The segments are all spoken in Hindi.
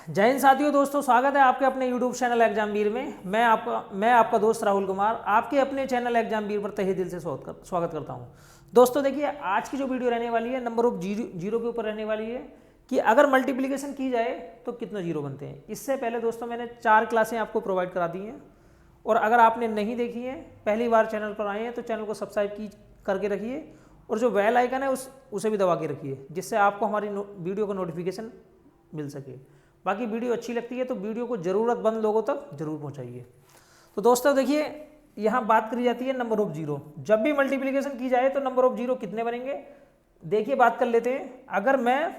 जय हिंद साथियों, दोस्तों स्वागत है आपके अपने YouTube चैनल एग्जामवीर में। मैं आपका दोस्त राहुल कुमार आपके अपने चैनल एग्जामवीर पर तहे दिल से स्वागत करता हूं। दोस्तों देखिए, आज की जो वीडियो रहने वाली है नंबर ऑफ जीरो के ऊपर रहने वाली है कि अगर मल्टीप्लिकेशन की जाए तो कितने जीरो बनते हैं। इससे पहले दोस्तों मैंने 4 क्लासें आपको प्रोवाइड करा दी हैं, और अगर आपने नहीं देखी है, पहली बार चैनल पर आए हैं तो चैनल को सब्सक्राइब करके रखिए और जो बेल आइकन है उसे भी दबा के रखिए, जिससे आपको हमारी वीडियो का नोटिफिकेशन मिल सके। बाकी वीडियो अच्छी लगती है तो वीडियो को ज़रूरतमंद लोगों तक जरूर पहुंचाइए। तो दोस्तों देखिए, यहाँ बात करी जाती है नंबर ऑफ जीरो। जब भी मल्टीप्लिकेशन की जाए तो नंबर ऑफ जीरो कितने बनेंगे, देखिए बात कर लेते हैं। अगर मैं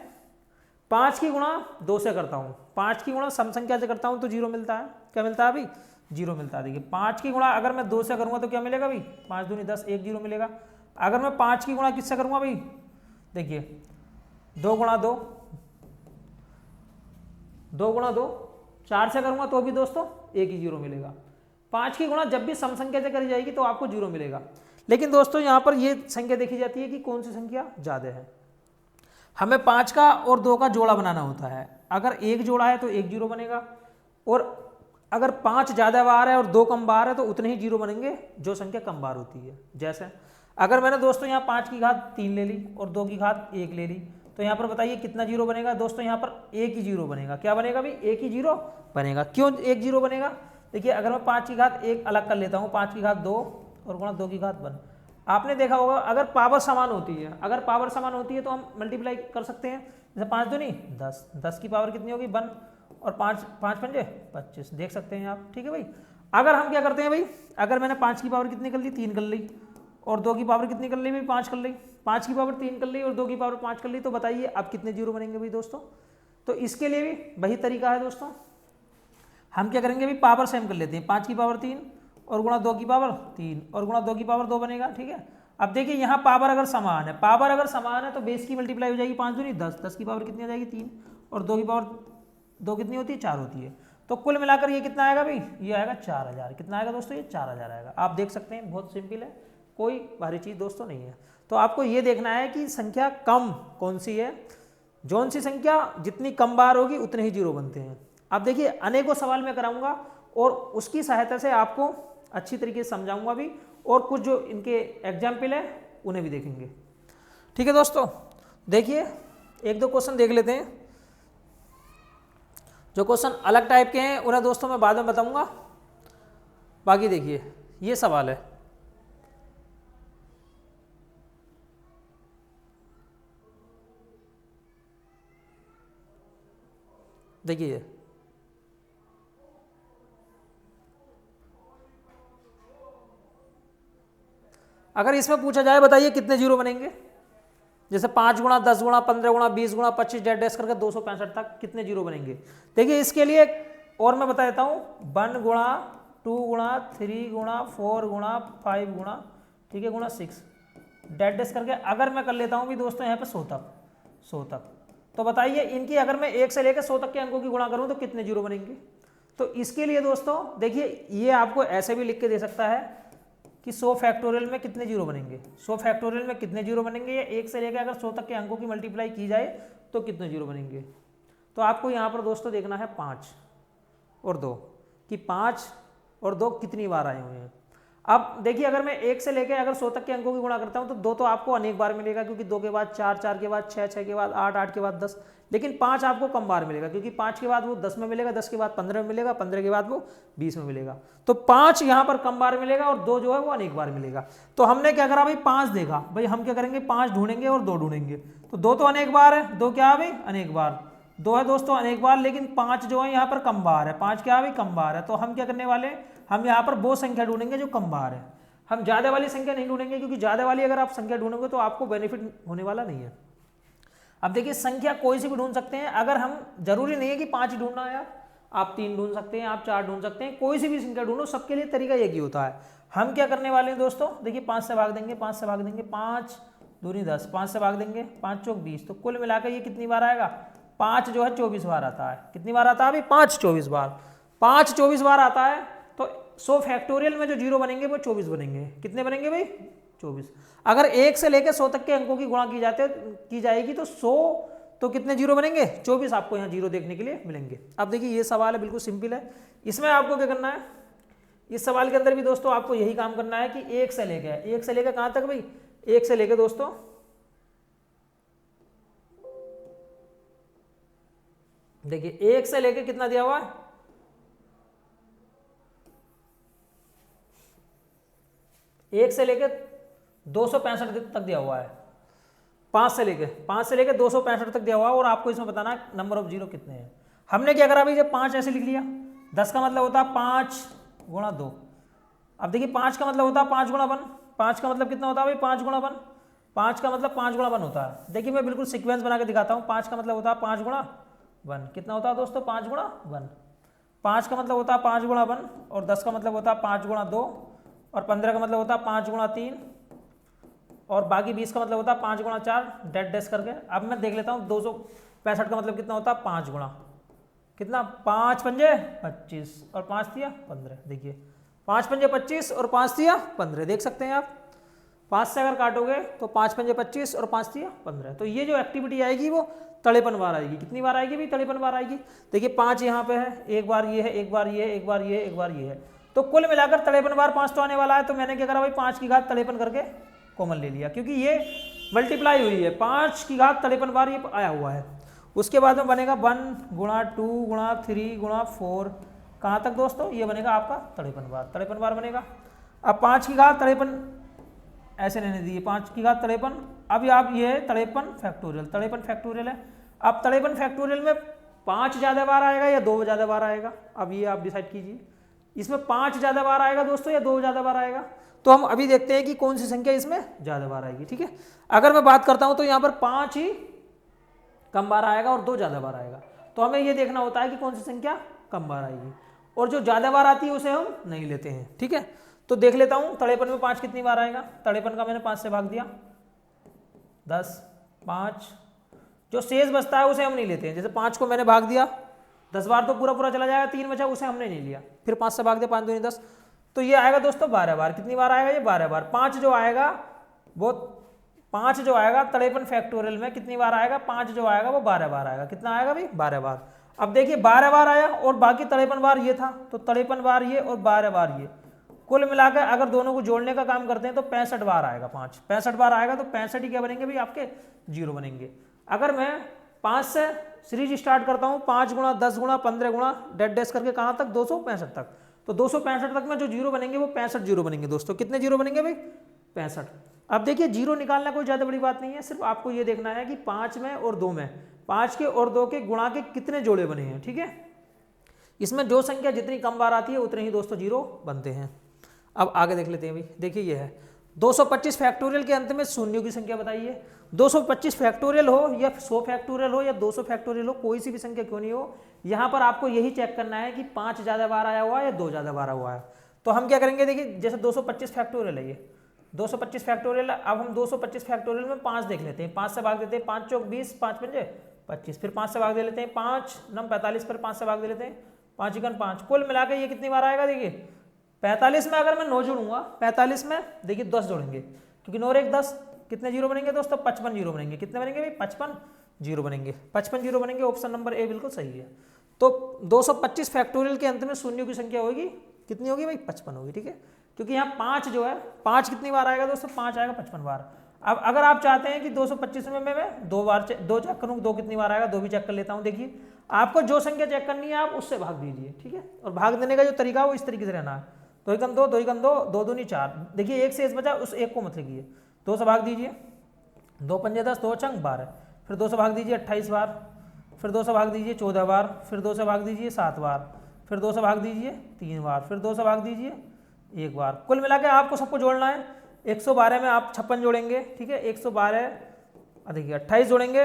5 की गुणा 2 से करता हूँ, 5 की गुणा सम संख्या से करता हूँ तो जीरो मिलता है। क्या मिलता है अभी? जीरो मिलता है। देखिए 5 की गुणा अगर मैं 2 से करूँगा तो क्या मिलेगा भाई? 5 दूनी 10, 1 जीरो मिलेगा। अगर मैं 5 की गुणा किससे करूँगा भाई? देखिए 2 गुणा 2, 2 गुणा 2, 4 से करूंगा तो भी दोस्तों 1 ही जीरो मिलेगा। 5 की गुणा जब भी सम संख्या से करी जाएगी तो आपको जीरो मिलेगा। लेकिन दोस्तों यहाँ पर ये संख्या देखी जाती है कि कौन सी संख्या ज़्यादा है। हमें 5 का और 2 का जोड़ा बनाना होता है। अगर 1 जोड़ा है तो 1 जीरो बनेगा, और अगर 5 ज़्यादा बार है और 2 कम बार है तो उतने ही जीरो बनेंगे जो संख्या कम बार होती है। जैसे अगर मैंने दोस्तों यहाँ 5 की घात 3 ले ली और 2 की घात 1 ले ली, तो यहाँ पर बताइए कितना जीरो बनेगा दोस्तों? यहाँ पर 1 ही जीरो बनेगा। क्या बनेगा भाई? 1 ही जीरो बनेगा। क्यों 1 जीरो बनेगा? देखिए अगर मैं 5 की घात 1 अलग कर लेता हूँ, 5 की घात 2 और गुणा 2 की घात 1, आपने देखा होगा अगर पावर समान होती है, अगर पावर समान होती है तो हम मल्टीप्लाई कर सकते हैं। जैसे 5 दूनी 10, 10 की पावर कितनी होगी? 1, और 5 पंजे 25, देख सकते हैं आप। ठीक है भाई। अगर हम क्या करते हैं भाई, अगर मैंने 5 की पावर कितनी कर ली? 3 कर ली, और 2 की पावर कितनी कर ली भाई? 5 कर ली। 5 की पावर 3 कर ली और 2 की पावर 5 कर ली, तो बताइए अब कितने जीरो बनेंगे भाई दोस्तों? तो इसके लिए भी वही तरीका है दोस्तों। हम क्या करेंगे भाई, पावर सेम कर लेते हैं। 5 की पावर 3 और गुणा 2 की पावर 3 और गुणा 2 की पावर 2 बनेगा। ठीक है। अब देखिए यहाँ पावर अगर समान है, पावर अगर समान है तो बेस की मल्टीप्लाई हो जाएगी। 5 दूनी 10, 10 की पावर कितनी आ जाएगी? 3, और 2 की पावर 2 कितनी होती है? 4 होती है। तो कुल मिलाकर ये कितना आएगा भाई? ये आएगा 4000। कितना आएगा दोस्तों? ये 4000 आएगा। आप देख सकते हैं, बहुत सिंपल है, कोई भारी चीज़ दोस्तों नहीं है। तो आपको ये देखना है कि संख्या कम कौन सी है। जौन सी संख्या जितनी कम बार होगी उतने ही जीरो बनते हैं। अब देखिए अनेकों सवाल मैं कराऊंगा और उसकी सहायता से आपको अच्छी तरीके से समझाऊंगा भी, और कुछ जो इनके एग्जाम्पल है उन्हें भी देखेंगे। ठीक है दोस्तों, देखिए 1-2 क्वेश्चन देख लेते हैं। जो क्वेश्चन अलग टाइप के हैं उन्हें दोस्तों मैं बाद में बताऊंगा। बाकी देखिए ये सवाल है, देखिए अगर इसमें पूछा जाए बताइए कितने जीरो बनेंगे। जैसे 5 गुणा 10 गुणा 15 गुणा 20 गुणा 25 डैश करके 265 तक कितने जीरो बनेंगे। देखिए इसके लिए और मैं बता देता हूँ, 1 गुणा 2 गुणा 3 गुणा 4 गुणा 5 गुणा, ठीक है, गुणा 6 डैश करके अगर मैं कर लेता हूँ भी दोस्तों यहाँ पे 100 तक, तो बताइए इनकी अगर मैं 1 से लेकर 100 तक के अंकों की गुणा करूँ तो कितने जीरो बनेंगे। तो इसके लिए दोस्तों देखिए ये आपको ऐसे भी लिख के दे सकता है कि 100 फैक्टोरियल में कितने जीरो बनेंगे। 100 फैक्टोरियल में कितने जीरो बनेंगे, या 1 से लेकर अगर 100 तक के अंकों की मल्टीप्लाई की जाए तो कितने जीरो बनेंगे। तो आपको यहाँ पर दोस्तों देखना है 5 और 2 कि 5 और 2 कितनी बार आए हुए हैं। अब देखिए अगर मैं 1 से लेकर अगर 100 तक के अंकों की गुणा करता हूँ तो 2 तो आपको अनेक बार मिलेगा, क्योंकि 2 के बाद 4, 4 के बाद 6, 6 के बाद 8, 8 के बाद 10। लेकिन 5 आपको कम बार मिलेगा, क्योंकि 5 के बाद वो 10 में मिलेगा, 10 के बाद 15 में मिलेगा, 15 के बाद वो 20 में मिलेगा। तो 5 यहाँ पर कम बार मिलेगा और 2 जो है वो अनेक बार मिलेगा। तो हमने क्या करा भाई, 5 देखा भाई, हम क्या करेंगे 5 ढूंढेंगे और 2 ढूंढेंगे। तो 2 तो अनेक बार है, 2 क्या है भाई? अनेक बार। 2 है दोस्तों अनेक बार, लेकिन 5 जो है यहाँ पर कम बार है। 5 क्या है भाई? कम बार है। तो हम क्या करने वाले, हम यहाँ पर वो संख्या ढूंढेंगे जो कम बार है। हम ज़्यादा वाली संख्या नहीं ढूंढेंगे, क्योंकि ज़्यादा वाली अगर आप संख्या ढूंढोगे तो आपको बेनिफिट होने वाला नहीं है। अब देखिए संख्या कोई सी भी ढूंढ सकते हैं, अगर हम जरूरी नहीं है कि 5 ढूंढना है, आप 3 ढूंढ सकते हैं, आप 4 ढूंढ सकते हैं, कोई सी भी संख्या ढूंढो, सबके लिए तरीका एक ही होता है। हम क्या करने वाले हैं दोस्तों, देखिए 5 से भाग देंगे, 5 से भाग देंगे, 5 दूनी 10, 5 से भाग देंगे, 5 चौक 20, तो कुल मिलाकर ये कितनी बार आएगा? 5 जो है 24 बार आता है। कितनी बार आता है अभी? 5 24 बार। 5 24 बार आता है, तो 100 फैक्टोरियल में जो जीरो बनेंगे वो 24 बनेंगे। कितने बनेंगे भाई? 24। अगर 1 से लेकर 100 तक के अंकों की गुणा की जाएगी तो 100 तो कितने जीरो बनेंगे? 24 आपको यहाँ जीरो देखने के लिए मिलेंगे। अब देखिए ये सवाल है, बिल्कुल सिंपल है। इसमें आपको क्या करना है, इस सवाल के अंदर भी दोस्तों आपको यही काम करना है कि एक से लेकर कहाँ तक भाई, एक से लेकर दोस्तों देखिए एक से लेकर कितना दिया हुआ है, एक से लेकर 265 तक दिया हुआ है, 5 से लेकर 265 तक दिया हुआ है, और आपको इसमें बताना है नंबर ऑफ जीरो कितने हैं। हमने क्या करा भाई, जब 5 ऐसे लिख लिया, 10 का मतलब होता है 5 गुणा 2। अब देखिए 5 का मतलब होता है 5 गुणा 1, 5 का मतलब कितना होता है भाई 5 गुणा 1, 5 का मतलब 5 गुणा 1 होता है। देखिए मैं बिल्कुल सीक्वेंस बना के दिखाता हूँ। 5 का मतलब होता है 5 गुणा 1, कितना होता है दोस्तों 5 गुणा 1। 5 का मतलब होता है 5 गुणा 1, और 10 का मतलब होता है 5 गुणा 2, और 15 का मतलब होता है 5 गुणा 3, और बाकी 20 का मतलब होता है 5 गुणा 4 डेड डैश करके। अब मैं देख लेता हूँ 265 का मतलब कितना होता है 5 गुणा कितना, 5 पंजे 25 और 5 दिया 15। देखिए 5 पंजे 25 और 5 दिया 15, देख सकते हैं आप। 5 से अगर काटोगे तो 5 पंजे 25 और 5 दिया 15। तो ये जो एक्टिविटी आएगी वो तड़ेपन बार आएगी। कितनी बार आएगी भाई, तड़ेपन बार आएगी। देखिए 5 यहाँ पे है, एक बार ये है, एक बार ये है, एक बार ये है, एक बार ये है, तो कुल मिलाकर तड़ेपन बार 5 तो आने वाला है। तो मैंने क्या करा भाई 5 की घात तड़ेपन करके कॉमन ले लिया, क्योंकि ये मल्टीप्लाई हुई है, 5 की घात तड़ेपन बार ये आया हुआ है। उसके बाद में बनेगा 1 गुणा 2 गुणा 3 गुणा 4, कहाँ तक दोस्तों, ये बनेगा आपका तड़ेपन बार बनेगा। अब 5 की घात तड़ेपन ऐसे रहने दीजिए, 5 की घात तड़ेपन। अब आप ये है तड़ेपन फैक्टोरियल है। अब तड़ेपन फैक्टोरियल में 5 ज़्यादा बार आएगा या 2 ज़्यादा बार आएगा, अब ये आप डिसाइड कीजिए। इसमें 5 ज़्यादा बार आएगा दोस्तों या 2 ज़्यादा बार आएगा, तो हम अभी देखते हैं कि कौन सी संख्या इसमें ज़्यादा बार आएगी। ठीक है, अगर मैं बात करता हूँ तो यहाँ पर 5 ही कम बार आएगा और 2 ज़्यादा बार आएगा। तो हमें ये देखना होता है कि कौन सी संख्या कम बार आएगी, और जो ज़्यादा बार आती है उसे हम नहीं लेते हैं। ठीक है, तो देख लेता हूँ तड़ेपन में 5 कितनी बार आएगा। तड़ेपन का मैंने 5 से भाग दिया 10, 5, जो शेष बचता है उसे हम नहीं लेते हैं। जैसे 5 को मैंने भाग दिया 10 बार तो पूरा चला जाएगा, 3 बचा उसे हमने नहीं लिया, फिर 5 से भाग दिया, 5 दूनी 10, तो ये आएगा दोस्तों 12 बार। कितनी बार आएगा ये 12 बार। 5 जो आएगा वो 5 जो आएगा तड़ेपन फैक्टोरियल में कितनी बार आएगा, 5 जो आएगा वो 12 बार आएगा। कितना आएगा भाई 12 बार। अब देखिए 12 बार आया और बाकी तड़ेपन बार ये था, तो तड़ेपन बार ये और 12 बार ये, कुल मिलाकर अगर दोनों को जोड़ने का काम करते हैं तो 65 बार आएगा। 65 बार आएगा तो 65 ही क्या बनेंगे भाई आपके जीरो बनेंगे। अगर मैं 5 से सीरीज स्टार्ट करता हूँ, 5 गुणा 10 गुणा 15 गुणा डेड डैश करके कहाँ तक 265 तक, तो 265 तक में जो जीरो बनेंगे वो 65 जीरो बनेंगे दोस्तों। कितने जीरो बनेंगे भाई 65। अब देखिए जीरो निकालना कोई ज़्यादा बड़ी बात नहीं है, सिर्फ आपको ये देखना है कि 5 में और 2 में, 5 के और 2 के गुणा के कितने जोड़े बने हैं। ठीक है, इसमें जो संख्या जितनी कम बार आती है उतने ही दोस्तों जीरो बनते हैं। अब आगे देख लेते हैं भाई। देखिए ये है 225 फैक्टोरियल के अंत में शून्यों की संख्या बताइए। 225 फैक्टोरियल हो या 100 फैक्टोरियल हो या 200 फैक्टोरियल हो, कोई सी भी संख्या क्यों नहीं हो, यहाँ पर आपको यही चेक करना है कि 5 ज़्यादा बार आया हुआ है या 2 ज़्यादा बार हुआ है। तो हम क्या करेंगे, देखिए जैसे 225 फैक्टोरियल है, ये 225 फैक्टोरियल। अब हम 225 फैक्टोरियल में 5 देख लेते हैं, 5 से भाग देते हैं, 5 चौक 20, 5 पंजे 25, फिर 5 से भाग दे लेते हैं, 5 9 45 पर 5 से भाग दे लेते हैं, 5 इकन 5, कुल मिलाकर ये कितनी बार आएगा। देखिए 45 में अगर मैं 9 जोड़ूंगा, 45 में देखिए 10 जोड़ेंगे, क्योंकि 9 और 1 10, कितने जीरो बनेंगे दोस्तों 55 जीरो बनेंगे। कितने बनेंगे भाई 55 जीरो बनेंगे, 55 जीरो बनेंगे। ऑप्शन नंबर ए बिल्कुल सही है। तो 225 फैक्टोरियल के अंत में शून्यों की संख्या होगी, कितनी होगी भाई 55 होगी। ठीक है, क्योंकि यहाँ 5 जो है, 5 कितनी बार आएगा दोस्तों, 5 आएगा 55 बार। अब अगर आप चाहते हैं कि 225 में मैं 2 बार 2 चेक करूँ, 2 कितनी बार आएगा, 2 भी चेक कर लेता हूँ। देखिए आपको जो संख्या चेक करनी है आप उससे भाग दीजिए। ठीक है, और भाग देने का जो तरीका है वो इस तरीके से रहना है, 2 एकम 2, 2 एकम 2, 2 दूनी 4। देखिए एक शेष बचा, उस एक को मत लिखिए, 2 से भाग दीजिए, 2 पंजे 10, 2 छंग 12, फिर 2 से भाग दीजिए 28 बार, फिर 2 से भाग दीजिए 14 बार, फिर 2 से भाग दीजिए 7 बार, फिर 2 से भाग दीजिए 3 बार, फिर 2 से भाग दीजिए 1 बार। कुल मिला के आपको सबको जोड़ना है। 112 में आप 56 जोड़ेंगे। ठीक है, 112 देखिए 28 जोड़ेंगे,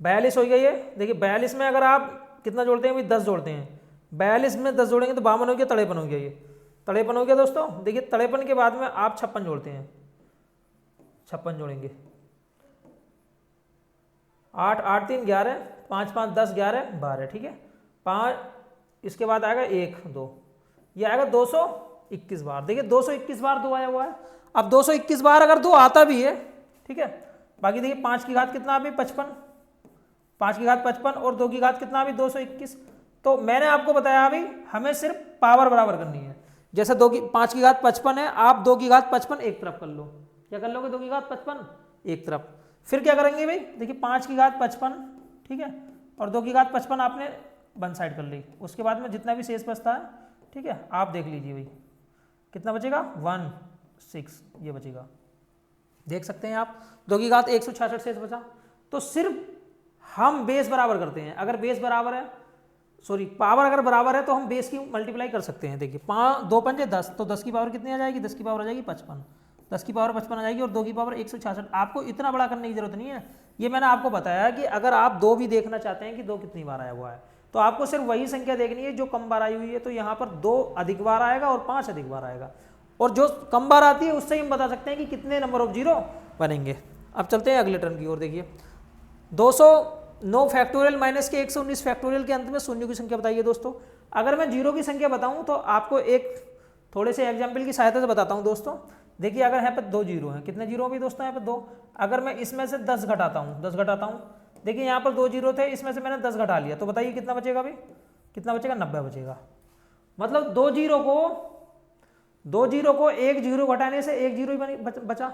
42 हो गया ये। देखिए 42 में अगर आप कितना जोड़ते हैं भाई 10 जोड़ते हैं, 42 में 10 जोड़ेंगे तो 52 हो गया, तड़ेपन हो गया, ये तड़ेपन हो गया दोस्तों। देखिए तड़ेपन के बाद में आप 56 जोड़ते हैं, 56 जोड़ेंगे, 8 8 3 11, 5 5 10 11 12। ठीक है, 5 इसके बाद आएगा 1 2, ये आएगा 221 बार। देखिए 221 बार 2 आया हुआ है। अब 221 बार अगर 2 आता भी है, ठीक है, बाकी देखिए 5 की घात कितना अभी 55, 5 की घात 55 और 2 की घात कितना अभी 221। तो मैंने आपको बताया अभी हमें सिर्फ पावर बराबर करनी है। जैसे 5 की घात 55 है, आप 2 की घात 55 एक तरफ कर लो। क्या कर लोगे? 2 की घात 55 एक तरफ। फिर क्या करेंगे भाई, देखिए 5 की घात 55, ठीक है, और 2 की घात 55 आपने वन साइड कर ली। उसके बाद में जितना भी शेष बचता है, ठीक है, आप देख लीजिए भाई कितना बचेगा, 1 6 ये बचेगा, देख सकते हैं आप। 2 की घात 166 शेष बचा। तो सिर्फ हम बेस बराबर करते हैं। अगर बेस बराबर है, सॉरी पावर अगर बराबर है तो हम बेस की मल्टीप्लाई कर सकते हैं। देखिए 2 पंजे 10, तो 10 की पावर कितनी आ जाएगी, 10 की पावर आ जाएगी 55, 10 की पावर 55 आ जाएगी और 2 की पावर 166। आपको इतना बड़ा करने की जरूरत नहीं है। ये मैंने आपको बताया कि अगर आप 2 भी देखना चाहते हैं कि 2 कितनी बार आया हुआ है, तो आपको सिर्फ वही संख्या देखनी है जो कम बार आई हुई है। तो यहाँ पर 2 अधिक बार आएगा और 5 अधिक बार आएगा, और जो कम बार आती है उससे हम बता सकते हैं कि कितने नंबर ऑफ जीरो बनेंगे। अब चलते हैं अगले टर्म की ओर। देखिए 209 फैक्टोरियल माइनस के 119 फैक्टोरियल के अंत में शून्य की संख्या बताइए। दोस्तों अगर मैं जीरो की संख्या बताऊं तो आपको एक थोड़े से एग्जाम्पल की सहायता से बताता हूं। दोस्तों देखिए अगर यहाँ पे 2 जीरो हैं, कितने जीरो भी दोस्तों यहाँ पे 2, अगर मैं इसमें से 10 घटाता हूँ, देखिए यहाँ पर 2 जीरो थे, इसमें से मैंने 10 घटा लिया, तो बताइए कितना बचेगा भाई, कितना बचेगा, 90 बचेगा। मतलब 2 जीरो को एक जीरो घटाने से एक जीरो ही बचा।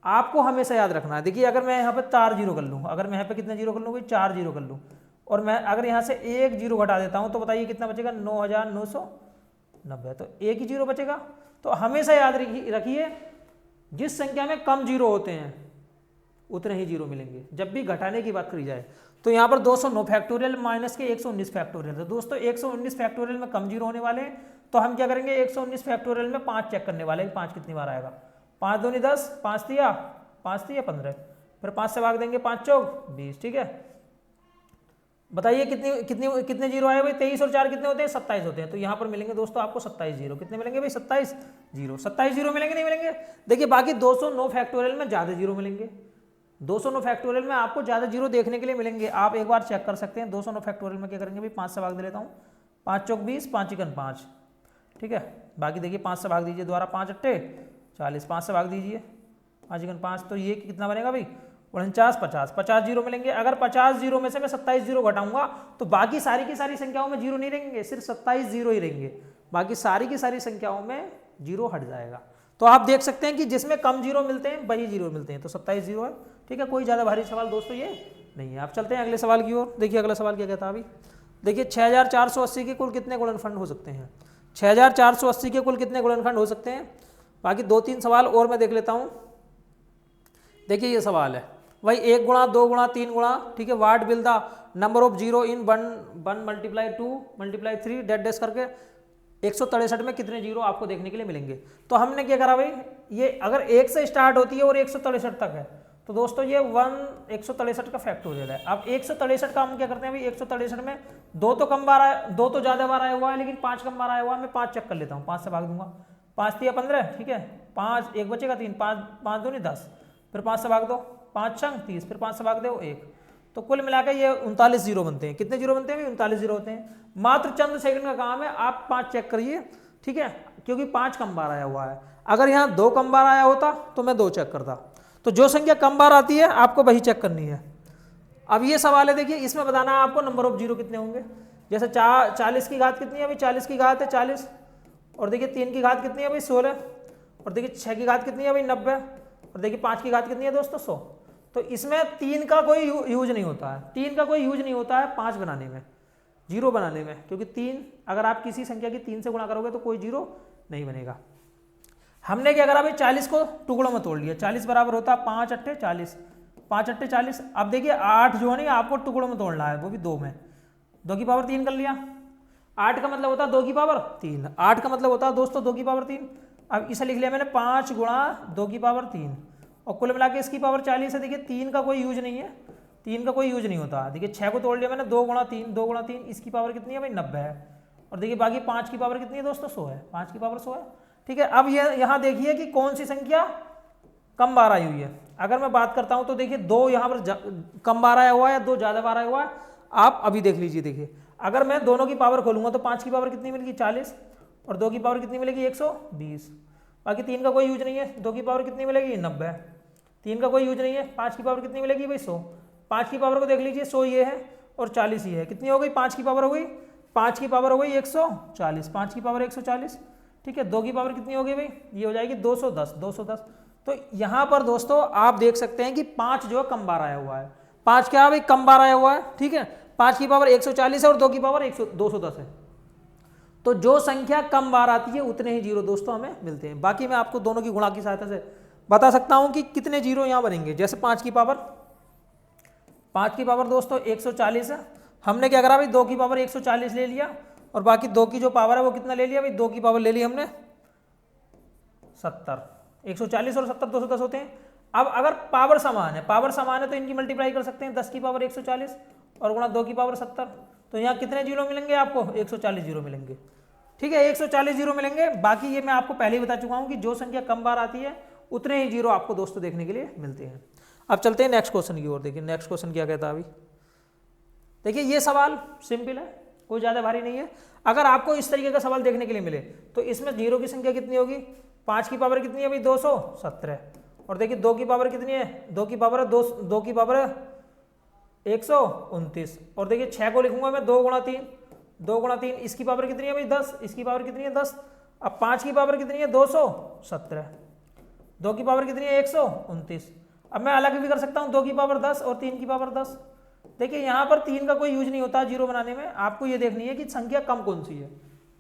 आपको हमेशा याद रखना है। देखिए अगर मैं यहाँ पे 4 जीरो कर लूँ, अगर मैं यहाँ पे कितने जीरो कर लूँ भाई, 4 जीरो कर लूँ, और मैं अगर यहाँ से एक जीरो घटा देता हूँ तो बताइए कितना बचेगा, 9990। तो एक ही जीरो बचेगा। तो हमेशा याद रखिए जिस संख्या में कम जीरो होते हैं उतने ही जीरो मिलेंगे जब भी घटाने की बात करी जाए। तो यहाँ पर 209 फैक्टोरियल माइनस के 119 फैक्टोरियल। तो दोस्तों 119 फैक्टोरियल में कम जीरो होने वाले हैं, तो हम क्या करेंगे, 119 फैक्टोरियल में 5 चेक करने वाले हैं, 5 कितनी बार आएगा। 5 दूनी 10, 5 तिया 15, फिर 5 से भाग देंगे, 5 चौक 20, ठीक है। बताइए कितने जीरो आए भाई, 23 और 4 कितने होते हैं, 27 होते हैं। तो यहाँ पर मिलेंगे दोस्तों आपको 27 जीरो। कितने मिलेंगे भाई, 27 जीरो मिलेंगे, नहीं मिलेंगे। देखिए बाकी 209 फैक्टोरियल में ज़्यादा जीरो मिलेंगे, 209 फैक्टोरियल में आपको ज़्यादा जीरो देखने के लिए मिलेंगे। आप एक बार चेक कर सकते हैं। 209 फैक्टोरियल में क्या करेंगे भाई, 5 से भाग दे लेता हूँ, 5 चौक 20, 5 चिकन 5, ठीक है। बाकी देखिए 5 से भाग दीजिए दोबारा, 5 अट्ठे 40, 5 से भाग दीजिए, 5 चिकन 5, तो ये कितना बनेगा भाई, 49 50 जीरो मिलेंगे। अगर 50 जीरो में से मैं 27 जीरो घटाऊंगा तो बाकी सारी की सारी संख्याओं में जीरो नहीं रहेंगे, सिर्फ 27 जीरो ही रहेंगे, बाकी सारी की सारी संख्याओं में जीरो हट जाएगा। तो आप देख सकते हैं कि जिसमें कम जीरो मिलते हैं वही जीरो मिलते हैं। तो 27 जीरो है, ठीक है। कोई ज़्यादा भारी सवाल दोस्तों ये नहीं है। आप चलते हैं अगले सवाल की ओर। देखिए अगला सवाल क्या कहता है अभी। देखिए 6480 के कुल कितने गुणनखंड हो सकते हैं, 6480 के कुल कितने गुणनखंड हो सकते हैं। बाकी 2-3 सवाल और मैं देख लेता हूँ। देखिए ये सवाल है भाई, 1 गुणा 2 गुणा 3 गुणा, ठीक है, what will the number of zero in 1 multiply 2 multiply 3 dot dash करके 163 में कितने जीरो आपको देखने के लिए मिलेंगे। तो हमने क्या करा भाई, ये अगर 1 से स्टार्ट होती है और 163 तक है तो दोस्तों ये 163 का फैक्टोरियल है। अब 163 का हम क्या करते हैं भाई, 163 में 2 तो कम बार आया, 2 तो ज़्यादा बार आया हुआ है, लेकिन 5 कम बार आया हुआ है। मैं 5 चेक कर लेता हूँ, 5 से भाग दूंगा, 5 तिया 15, ठीक है, 5 एक बचेगा 3, 5 दूनी 10, फिर 5 से भाग दो, 5 छंग 30, फिर 5 से भाग दो 1। तो कुल मिलाकर ये 39 जीरो बनते हैं। कितने जीरो बनते हैं भाई, 39 जीरो होते हैं। मात्र चंद सेकंड का काम है, आप 5 चेक करिए, ठीक है, क्योंकि 5 कम बार आया हुआ है। अगर यहाँ 2 कम बार आया होता तो मैं 2 चेक करता। तो जो संख्या कम बार आती है आपको वही चेक करनी है। अब ये सवाल है, देखिए इसमें बताना है आपको नंबर ऑफ जीरो कितने होंगे। जैसे 40 की घात कितनी है भाई, 40 की घात है 40, और देखिए 3 की घात कितनी है भाई 16, और देखिए 6 की घात कितनी है भाई 90, और देखिए 5 की घात कितनी है दोस्तों 100। तो इसमें 3 का कोई यूज नहीं होता है, 3 का कोई यूज नहीं होता है 5 बनाने में, जीरो बनाने में, क्योंकि 3 अगर आप किसी संख्या की 3 से गुणा करोगे तो कोई जीरो नहीं बनेगा। हमने क्या करा भाई, 40 को टुकड़ों में तोड़ लिया। 40 बराबर होता है 5 अट्ठे 40, 5 अट्ठे 40। अब देखिए 8 जो है ना आपको टुकड़ों में तोड़ना है, वो भी 2 में, 2 की पावर 3 कर लिया। 8 का मतलब होता है 2 की पावर 3, 8 का मतलब होता है दोस्तों 2 की पावर 3। अब इसे लिख लिया मैंने 5 गुणा 2 की पावर 3, और कुल मिला के इसकी पावर 40 है। देखिए 3 का कोई यूज नहीं है, 3 का कोई यूज नहीं होता। देखिए 6 को तोड़ लिया मैंने, 2 गुणा 3, 2 गुणा 3, इसकी पावर कितनी है भाई 90 है। और देखिए बाकी 5 की पावर कितनी है दोस्तों 100 है, 5 की पावर 100 है, ठीक है। अब ये यहाँ देखिए कि कौन सी संख्या कम बार आई हुई है। अगर मैं बात करता हूँ तो देखिए 2 यहाँ पर कम बार आया हुआ है या 2 ज़्यादा बार आया हुआ है, आप अभी देख लीजिए। देखिए अगर मैं दोनों की पावर खोलूँगा तो 5 की पावर कितनी मिलेगी 40, और 2 की पावर कितनी मिलेगी 120। बाकी 3 का कोई यूज नहीं है, 2 की पावर कितनी मिलेगी 90, 3 का कोई यूज नहीं है, 5 की पावर कितनी मिलेगी भाई 100, 5 की पावर को देख लीजिए, 100 ये है और 40 ये है, कितनी हो गई 5 की पावर हो गई, 5 की पावर हो गई 140, 5 की पावर 140, ठीक है। 2 की पावर कितनी हो गई भाई, ये हो जाएगी 210, 210। तो यहाँ पर दोस्तों आप देख सकते हैं कि 5 जो है कम बार आया हुआ है, 5 क्या भाई कम बार आया हुआ है, ठीक है। 5 की पावर 140 है और 2 की पावर 210 है। तो जो संख्या कम बार आती है उतने ही जीरो दोस्तों हमें मिलते हैं। बाकी मैं आपको दोनों की गुणा की सहायता से बता सकता हूं कि कितने जीरो यहाँ बनेंगे। जैसे 5 की पावर दोस्तों 140 है, हमने क्या करा भाई 2 की पावर 140 ले लिया और बाकी 2 की जो पावर है वो कितना ले लिया भाई, 2 की पावर ले ली हमने 70। 140 और 70 210 होते हैं। अब अगर पावर समान है तो इनकी मल्टीप्लाई कर सकते हैं, 10 की पावर 140 और गुणा 2 की पावर 70। तो यहाँ कितने जीरो मिलेंगे आपको, 140 जीरो मिलेंगे, ठीक है, 140 जीरो मिलेंगे। बाकी ये मैं आपको पहले ही बता चुका हूँ कि जो संख्या कम बार आती है उतने ही जीरो आपको दोस्तों देखने के लिए मिलते हैं। अब चलते हैं नेक्स्ट क्वेश्चन की ओर। देखिए नेक्स्ट क्वेश्चन क्या कहता है अभी। देखिए ये सवाल सिंपल है, कोई ज़्यादा भारी नहीं है। अगर आपको इस तरीके का सवाल देखने के लिए मिले तो इसमें जीरो की संख्या कितनी होगी, 5 की पावर कितनी है भाई 217, और देखिए 2 की पावर कितनी है, 2 की पावर है 2 की पावर है 129, और देखिए 6 को लिखूंगा मैं 2 गुणा 3, इसकी पावर कितनी है भाई 10, इसकी पावर कितनी है 10। अब 5 की पावर कितनी है 217, 2 की पावर कितनी है 129। अब मैं अलग भी कर सकता हूँ, 2 की पावर 10 और 3 की पावर 10। देखिए यहाँ पर 3 का कोई यूज नहीं होता जीरो बनाने में, आपको ये देखनी है कि संख्या कम कौन सी है,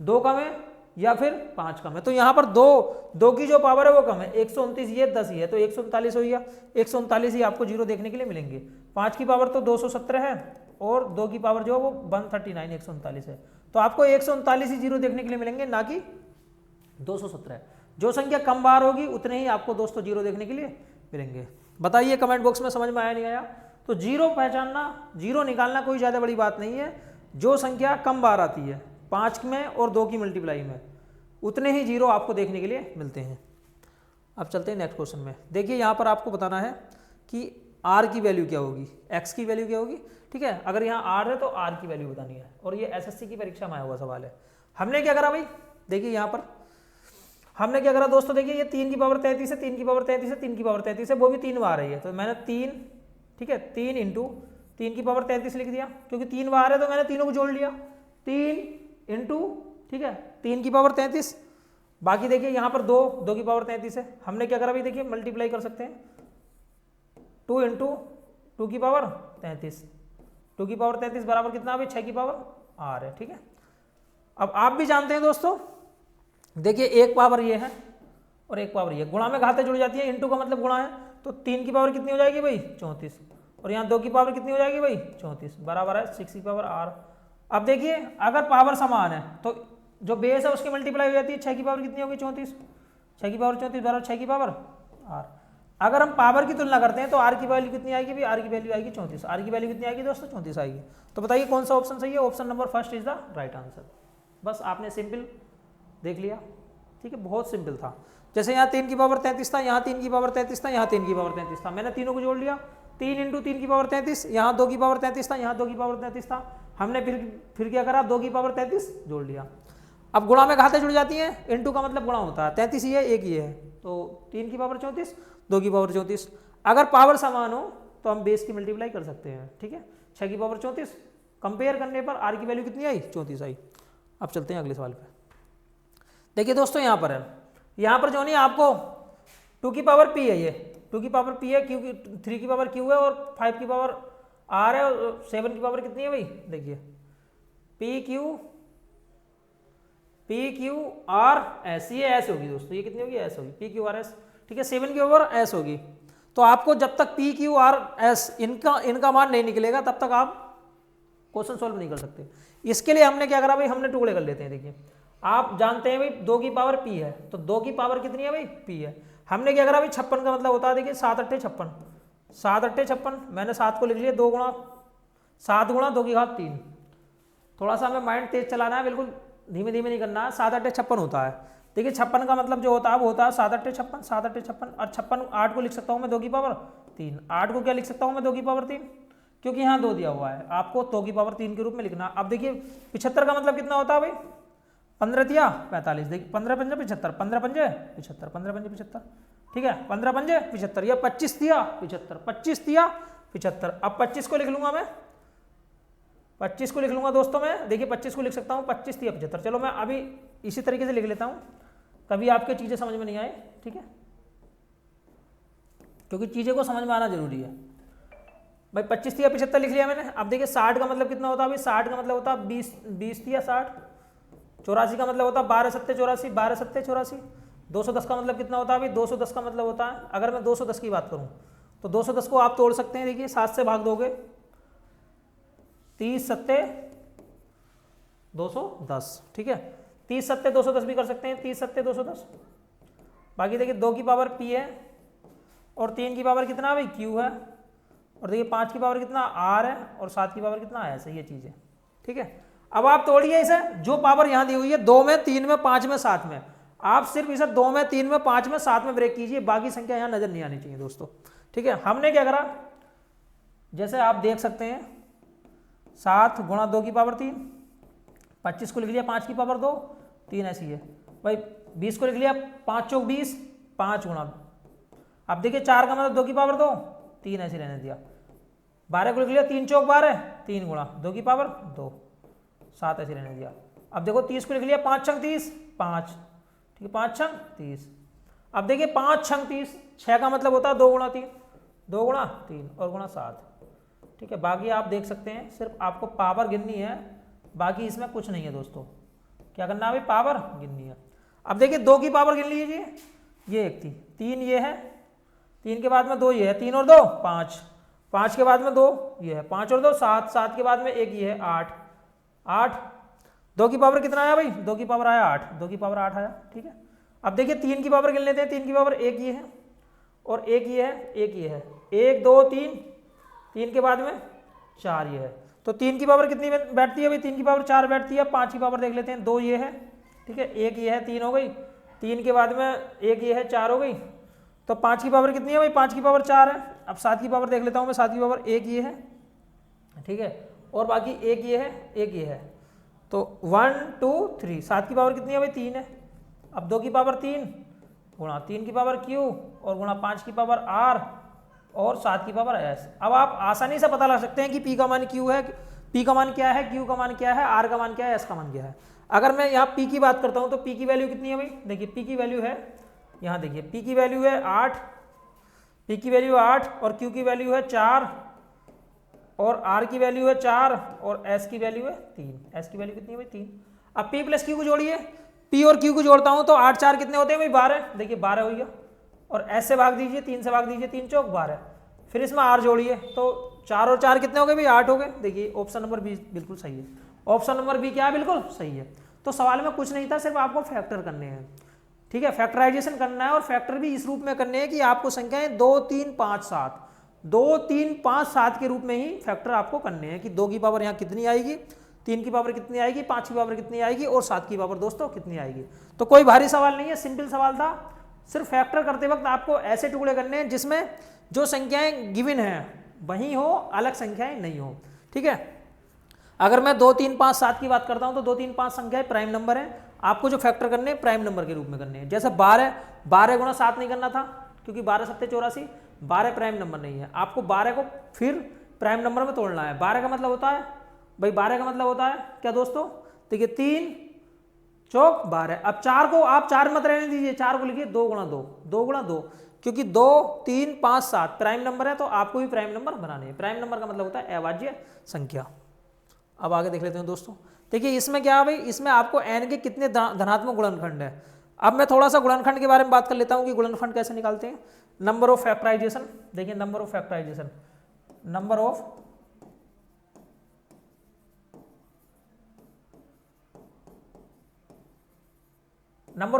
2 कम है या फिर 5 कम है। तो यहाँ पर 2 की जो पावर है वो कम है, 129 ये 10 ही है तो 139 हो गया, 139 ही आपको जीरो देखने के लिए मिलेंगे। 5 की पावर तो 217 है और 2 की पावर जो है वो 139 139 है, तो आपको 139 ही जीरो देखने के लिए मिलेंगे, ना कि 217। जो संख्या कम बार होगी उतने ही आपको दोस्तों जीरो देखने के लिए मिलेंगे। बताइए कमेंट बॉक्स में समझ में आया नहीं आया। तो जीरो पहचानना, जीरो निकालना कोई ज़्यादा बड़ी बात नहीं है। जो संख्या कम बार आती है 5 में और 2 की मल्टीप्लाई में उतने ही जीरो आपको देखने के लिए मिलते हैं। अब चलते हैं नेक्स्ट क्वेश्चन में। देखिए यहाँ पर आपको बताना है कि आर की वैल्यू क्या होगी, एक्स की वैल्यू क्या होगी, ठीक है। अगर यहाँ आर है तो आर की वैल्यू बतानी है, और ये एसएससी की परीक्षा में आया हुआ सवाल है। हमने क्या करा भाई, देखिए यहाँ पर हमने क्या करा दोस्तों, देखिए ये 3 की पावर 33 है, 3 की पावर 33 है, 3 की पावर 33 है, वो भी 3 बार रही है, तो मैंने 3, ठीक है, 3 इंटू 3 की पावर 33 लिख दिया, क्योंकि 3 बार है तो मैंने तीनों को जोड़ लिया, 3 इंटू, ठीक है, 3 की पावर 33। बाकी देखिए यहाँ पर 2 की पावर 33 है, हमने क्या करा भाई, देखिए मल्टीप्लाई कर सकते हैं, 2 इंटू 2 की पावर 33, 2 की पावर 33 बराबर कितना भाई 6 की पावर आर है, ठीक है। अब आप भी जानते हैं दोस्तों, देखिए एक पावर ये है और एक पावर ये, गुणा में घातें जुड़ जाती है, इंटू का मतलब गुणा है, तो 3 की पावर कितनी हो जाएगी भाई 34, और यहाँ 2 की पावर कितनी हो जाएगी भाई 34, बराबर है 6 की पावर आर। अब देखिए अगर पावर समान है तो जो बेस है उसकी मल्टीप्लाई हो जाती है, 6 की पावर कितनी होगी 34, 6 की पावर 34 बराबर 6 की पावर आर। अगर हम पावर की तुलना करते हैं तो आर की वैल्यू कितनी आएगी भाई, आर की वैल्यू आएगी 34, आर की वैल्यू कितनी आएगी दोस्तों 34 आएगी। तो बताइए कौन सा ऑप्शन सही है, option number first is the right answer. बस आपने सिंपल देख लिया, ठीक है, बहुत सिंपल था। जैसे यहाँ 3 की पावर 33 था, यहाँ 3 की पावर 33 था, यहाँ 3 की पावर 33 था, मैंने तीनों को जोड़ लिया, 3 इंटू 3 की पावर 33, यहाँ 2 की पावर 33 था, यहाँ 2 की पावर 33 था, हमने फिर क्या करा 2 की पावर 33 जोड़ लिया। अब गुणा में घातें जुड़ जाती हैं, इंटू का मतलब गुणा होता है, 33 ही है एक ही है, तो 3 की पावर 34, 2 की पावर 34। अगर पावर समान हो तो हम बेस की मल्टीप्लाई कर सकते हैं, ठीक है, 6 की पावर 34, कंपेयर करने पर आर की वैल्यू कितनी आई 34 आई। अब चलते हैं अगले सवाल पे। देखिए दोस्तों यहाँ पर है, यहाँ पर जो नहीं आपको 2 की पावर पी है, ये 2 की पावर पी है, क्यू की 3 की पावर क्यू है और 5 की पावर आर है और 7 की पावर कितनी है भाई, देखिए पी क्यू आर एस, ये एस होगी दोस्तों, ये कितनी होगी एस होगी, पी क्यू आर एस, ठीक है, 7 की पावर एस होगी। तो आपको जब तक पी क्यू आर एस इनका मान नहीं निकलेगा तब तक आप क्वेश्चन सॉल्व नहीं कर सकते। इसके लिए हमने क्या करा भाई, हमने टुकड़े कर लेते हैं। देखिए आप जानते हैं भाई 2 की पावर पी है, तो 2 की पावर कितनी है भाई पी है, हमने क्या करा भाई 56 का मतलब होता है, देखिए 7 अट्ठे 56, 7 अट्ठे 56, मैंने 7 को लिख लिया 2 गुणा 7 गुणा 2 की घात 3। थोड़ा सा हमें माइंड तेज चलाना है, बिल्कुल धीमे धीमे नहीं करना है। 7 अट्ठे 56 होता है, देखिए 56 का मतलब जो होता है वो होता है 7 अट्ठे 56, 7 अट्ठे 56, और 56 8 को लिख सकता हूँ मैं 2 की पावर 3, 8 को क्या लिख सकता हूँ मैं 2 की पावर 3, क्योंकि यहाँ 2 दिया हुआ है, आपको 2 की पावर 3 के रूप में लिखना। अब देखिए 75 का मतलब कितना होता है भाई, 15 तिया 45, देखिए 15 पंजे 75, 15 पंजे 75, 15 पंजे 75, ठीक है, 15 पंजे 75, या 25 तिया 75, 25 तिया 75। अब 25 को लिख लूंगा मैं, 25 को लिख लूंगा दोस्तों मैं, देखिए 25 को लिख सकता हूँ, 25 3 75। चलो मैं अभी इसी तरीके से लिख लेता हूँ, कभी आपके चीज़ें समझ में नहीं आए, ठीक है, क्योंकि चीज़ें को समझ में आना जरूरी है भाई। 25 3 75 लिख लिया मैंने। अब देखिए 60 का मतलब कितना होता है भाई, 60 का मतलब होता है 20 20 3 60। 84 का मतलब होता है 12 7 84, 12 7 84। 210 का मतलब कितना होता है भाई, 210 का मतलब होता है, अगर मैं 210 की बात करूँ तो 210 को आप तोड़ सकते हैं, देखिए 7 से भाग दोगे, 30 7 210, ठीक है, 30 7 210 भी कर सकते हैं, 30 7 210। बाकी देखिए 2 की पावर P है और 3 की पावर कितना भाई Q है, और देखिए 5 की पावर कितना R है और 7 की पावर कितना है, ऐसे ये चीज़ है, ठीक है। अब आप तोड़िए इसे, जो पावर यहाँ दी हुई है 2 में 3 में 5 में 7 में, आप सिर्फ इसे 2 में 3 में 5 में 7 में ब्रेक कीजिए, बाकी संख्या यहाँ नजर नहीं आनी चाहिए दोस्तों, ठीक है। हमने क्या करा, जैसे आप देख सकते हैं 7 गुणा 2 की पावर 3, 25 को लिख लिया 5 की पावर 2, 3 ऐसी है भाई। 20 को लिख लिया 5 चौक 20, 5 गुणा, अब देखिए 4 का मतलब 2 की पावर 2, 3 ऐसे रहने दिया। 12 को लिख लिया 3 चौक 12, 3 गुणा 2 की पावर 2, 7 ऐसे रहने दिया। अब देखो 30 को लिख लिया 5 छंग 30, 5, ठीक है, 5 छंग 30। अब देखिए 5 छंग 30, 6 का मतलब होता है 2 गुणा 3, 2 गुणा 3 और गुणा 7, ठीक है। बाकी आप देख सकते हैं, सिर्फ आपको पावर गिननी है, बाकी इसमें कुछ नहीं है दोस्तों। क्या करना है भाई, पावर गिननी है। अब देखिए 2 की पावर गिन लीजिए, ये एक थी, 3 ये है, 3 के बाद में 2 ये है, 3 और 2 5, 5 के बाद में 2 ये है, 5 और 2 7, 7 के बाद में 1 ये है 8, 8, 2 की पावर कितना आया भाई, 2 की पावर आया 8, 2 की पावर 8 आया, ठीक है। अब देखिए 3 की पावर गिन लेते हैं, 3 की पावर 1 ये है और 1 ये है, 1 ये है, 1 2 3, 3 के बाद में 4 ये है, तो 3 की पावर कितनी बैठती है भाई, 3 की पावर 4 बैठती है। 5 की पावर देख लेते हैं, 2 ये है, ठीक है, 1 ये है, 3 हो गई, 3 के बाद में 1 ये है, 4 हो गई, तो 5 की पावर कितनी है भाई, 5 की पावर 4 है। अब 7 की पावर देख लेता हूँ मैं, 7 की पावर 1 ये है, ठीक है, और बाकी 1 ये है, 1 ये है, तो 1 2 3, 7 की पावर कितनी है भाई 3 है। अब 2 की पावर 3 गुणा 3 की पावर Q और गुणा 5 की पावर R और 7 की पावर S। अब आप आसानी से पता लगा सकते हैं कि P का मान Q है, P का मान क्या है, Q का मान क्या है, R का मान क्या है, S का मान क्या है। अगर मैं यहाँ P की बात करता हूँ तो P की वैल्यू कितनी है भाई, देखिए P की वैल्यू है, यहाँ देखिए P की वैल्यू है 8, P की वैल्यू 8 और Q की वैल्यू है 4 और R की वैल्यू है 4 और S की वैल्यू है 3, S की वैल्यू कितनी है भाई 3। अब P प्लस Q को जोड़िए, P और Q को जोड़ता हूँ तो 8 4 कितने होते हैं भाई 12, देखिए 12 हो गया, और S से भाग दीजिए, 3 से भाग दीजिए, 3 चौक 12, फिर इसमें R जोड़िए तो 4 और 4 कितने हो गए भाई 8 हो गए। देखिए ऑप्शन नंबर बी बिल्कुल सही है, ऑप्शन नंबर बी क्या है, बिल्कुल सही है। तो सवाल में कुछ नहीं था, सिर्फ आपको फैक्टर करने हैं, ठीक है, फैक्टराइजेशन करना है, और फैक्टर भी इस रूप में करने हैं कि आपको संख्याएं 2 3 5 7 2 3 5 7 के रूप में ही फैक्टर आपको करने हैं, कि 2 की पावर यहाँ कितनी आएगी, 3 की पावर कितनी आएगी, 5 की पावर कितनी आएगी और 7 की पावर दोस्तों कितनी आएगी। तो कोई भारी सवाल नहीं है, सिंपल सवाल था। सिर्फ फैक्टर करते वक्त आपको ऐसे टुकड़े करने हैं जिसमें जो संख्याएं गिवन हैं वही हो, अलग संख्याएं नहीं हो, ठीक है। अगर मैं 2 3 5 7 की बात करता हूं तो 2 3 5 संख्याएं प्राइम नंबर है, आपको जो फैक्टर करने हैं प्राइम नंबर के रूप में करने हैं। जैसे 12 गुणा 7 नहीं करना था, क्योंकि 12 7 84, 12 प्राइम नंबर नहीं है, आपको 12 को फिर प्राइम नंबर में तोड़ना है। 12 का मतलब होता है भाई, 12 का मतलब होता है क्या दोस्तों, देखिए 3 चौक 12। अब 4 को आप 4 मत रहने दीजिए, 4 को लिखिए 2 गुणा 2, 2 गुणा 2, क्योंकि 2 3 5 7 प्राइम नंबर है, तो आपको भी प्राइम नंबर बनाने हैं। प्राइम नंबर का मतलब होता है अभाज्य संख्या। अब आगे देख लेते हैं दोस्तों, देखिए इसमें क्या है भाई, इसमें आपको n के कितने धनात्मक गुणनखंड है। अब मैं थोड़ा सा गुणनखंड के बारे में बात कर लेता हूं कि गुणनखंड कैसे निकालते हैं। नंबर ऑफ फैक्टराइजेशन, देखिए number of factorization, number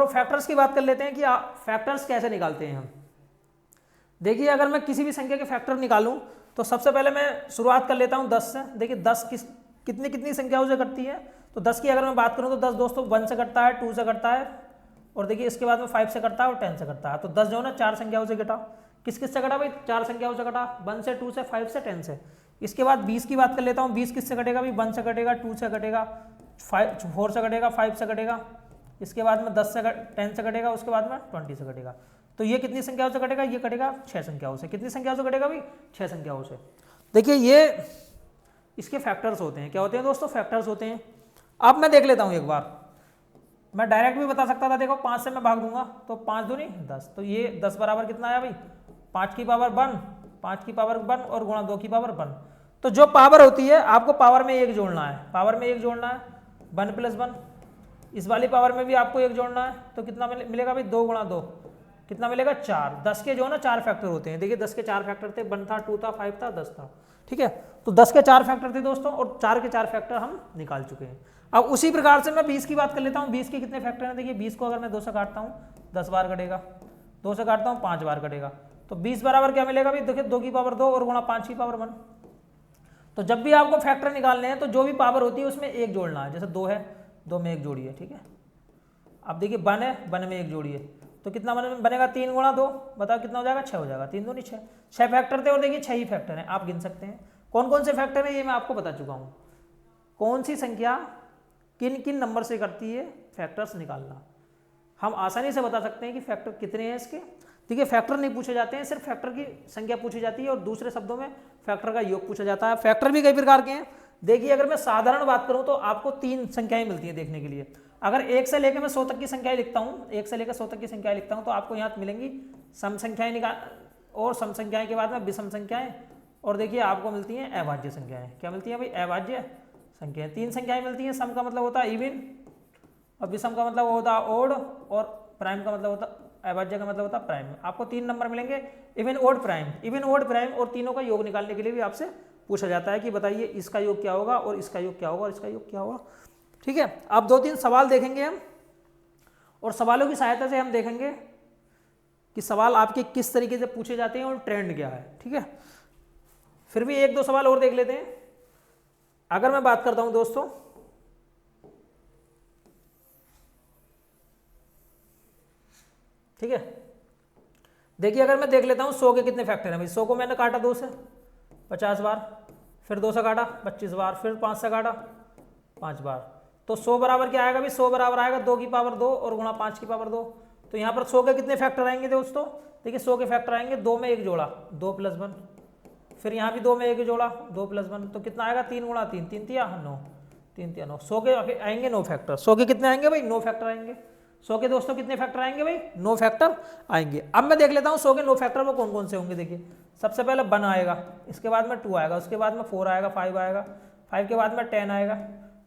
of factors की बात कर लेते हैं कि फैक्टर्स कैसे निकालते हैं हम। देखिए अगर मैं किसी भी संख्या के फैक्टर निकालूं तो सबसे पहले मैं शुरुआत कर लेता हूं 10 से। देखिए 10 कितनी संख्याओं से कटती है, तो 10 की अगर मैं बात करूं तो 10 दोस्तों 1 से कटता है, 2 से कटता है, और देखिए इसके बाद में 5 से कटता है और 10 से कटता है। तो 10 जो है ना 4 संख्याओं से कटा। किस किस से कटा भाई, 4 संख्याओं से कटा, 1 से, 2 से, 5 से, 10 से। इसके बाद 20 की बात कर लेता हूँ, 20 किससे कटेगा भाई, 1 से कटेगा, 2 से कटेगा, 4 से कटेगा, 5 से कटेगा, इसके बाद में 10 से 10 से कटेगा, उसके बाद में 20 से कटेगा। तो ये कितनी संख्याओं से कटेगा, ये कटेगा 6 संख्याओं से। कितनी संख्याओं से कटेगा भाई, 6 संख्याओं से। देखिए ये इसके फैक्टर्स होते हैं, क्या होते हैं दोस्तों, फैक्टर्स होते हैं। अब मैं देख लेता हूँ एक बार, मैं डायरेक्ट भी बता सकता था, देखो 5 से मैं भाग दूंगा तो 5 दूनी 10, तो ये 10 बराबर कितना आया भाई, 5 की पावर 1, 5 की पावर 1 और गुणा 2 की पावर 1। तो जो पावर होती है आपको पावर में 1 जोड़ना है, पावर में 1 जोड़ना है, 1 + 1। इस वाली पावर में भी आपको 1 जोड़ना है, तो कितना मिलेगा भाई, 2 × 2 कितना मिलेगा, 4। 10 के जो है ना 4 फैक्टर होते हैं, देखिए 10 के 4 फैक्टर थे, 1 था, 2 था, 5 था, 10 था, ठीक है। तो 10 के 4 फैक्टर थे दोस्तों, और 4 के 4 फैक्टर हम निकाल चुके हैं। अब उसी प्रकार से मैं 20 की बात कर लेता हूँ। 20 के कितने फैक्टर हैं, देखिए 20 को अगर मैं 2 से काटता हूँ 10 बार कटेगा, 2 से काटता हूँ 5 बार कटेगा, तो 20 बराबर क्या मिलेगा भाई, देखिए 2 की पावर 2 और गुणा 5 की पावर 1। तो जब भी आपको फैक्टर निकालने हैं तो जो भी पावर होती है उसमें 1 जोड़ना है, जैसे 2 है, 2 में 1 जोड़िए, ठीक है। अब देखिए 1 है, 1 में 1 जोड़िए, तो कितना बनेगा, 3 × 2, बताओ कितना हो जाएगा, 6 हो जाएगा, 3 दूनी 6। 6 फैक्टर थे और देखिए 6 ही फैक्टर हैं, आप गिन सकते हैं। कौन कौन से फैक्टर हैं ये मैं आपको बता चुका हूँ, कौन सी संख्या किन किन नंबर से करती है फैक्टर्स निकालना। हम आसानी से बता सकते हैं कि फैक्टर कितने हैं इसके। देखिए फैक्टर नहीं पूछे जाते हैं, सिर्फ फैक्टर की संख्या पूछी जाती है, और दूसरे शब्दों में फैक्टर का योग पूछा जाता है। फैक्टर भी कई प्रकार के हैं। देखिए अगर मैं साधारण बात करूं तो आपको 3 संख्याएं मिलती हैं देखने के लिए। अगर 1 से लेकर मैं 100 तक की संख्याएं लिखता हूं, 1 से लेकर 100 तक की संख्याएं लिखता हूं, तो आपको यहाँ मिलेंगी सम संख्याएं निकाल, और सम संख्याएं के बाद में विषम संख्याएं, और देखिए आपको मिलती हैं अभाज्य संख्याएं। क्या मिलती हैं भाई, अभाज्य संख्याएं। 3 संख्याएं मिलती हैं, सम का मतलब होता है इवन, और विषम का मतलब होता है ओड, और प्राइम का मतलब होता है, अभाज्य का मतलब होता है प्राइम। आपको 3 नंबर मिलेंगे, even odd prime, even odd prime, और तीनों का योग निकालने के लिए भी आपसे पूछा जाता है कि बताइए इसका योग क्या होगा, और इसका योग क्या होगा, और इसका योग क्या होगा, ठीक है। अब 2-3 सवाल देखेंगे हम, और सवालों की सहायता से हम देखेंगे कि सवाल आपके किस तरीके से पूछे जाते हैं और ट्रेंड क्या है, ठीक है। फिर भी 1-2 सवाल और देख लेते हैं। अगर मैं बात करता हूं दोस्तों, ठीक है, देखिए अगर मैं देख लेता हूं 100 के कितने फैक्टर हैं भाई। 100 को मैंने काटा 2 से 50 बार, फिर 2 से काटा 25 बार, फिर 5 से काटा 5 बार, तो 100 बराबर क्या आएगा भाई, 100 बराबर आएगा 2 की पावर 2 और गुणा 5 की पावर 2। तो यहाँ पर 100 के कितने फैक्टर आएंगे दोस्तों, देखिए 100 के फैक्टर आएंगे, 2 में 1 जोड़ा 2 + 1, फिर यहाँ भी 2 में 1 जोड़ा 2 + 1, तो कितना आएगा, 3 × 3, 3 तिया 9, 3 तिया 9। 100 के आएंगे 9 फैक्टर। 100 के कितने आएंगे भाई, 9 फैक्टर आएंगे। 100 के दोस्तों कितने फैक्टर आएंगे भाई, 9 फैक्टर आएंगे। अब मैं देख लेता हूँ 100 के 9 फैक्टर में कौन कौन से होंगे। देखिए सबसे पहले 1 आएगा, इसके बाद में 2 आएगा, उसके बाद में 4 आएगा, 5 आएगा, 5 के बाद में 10 आएगा,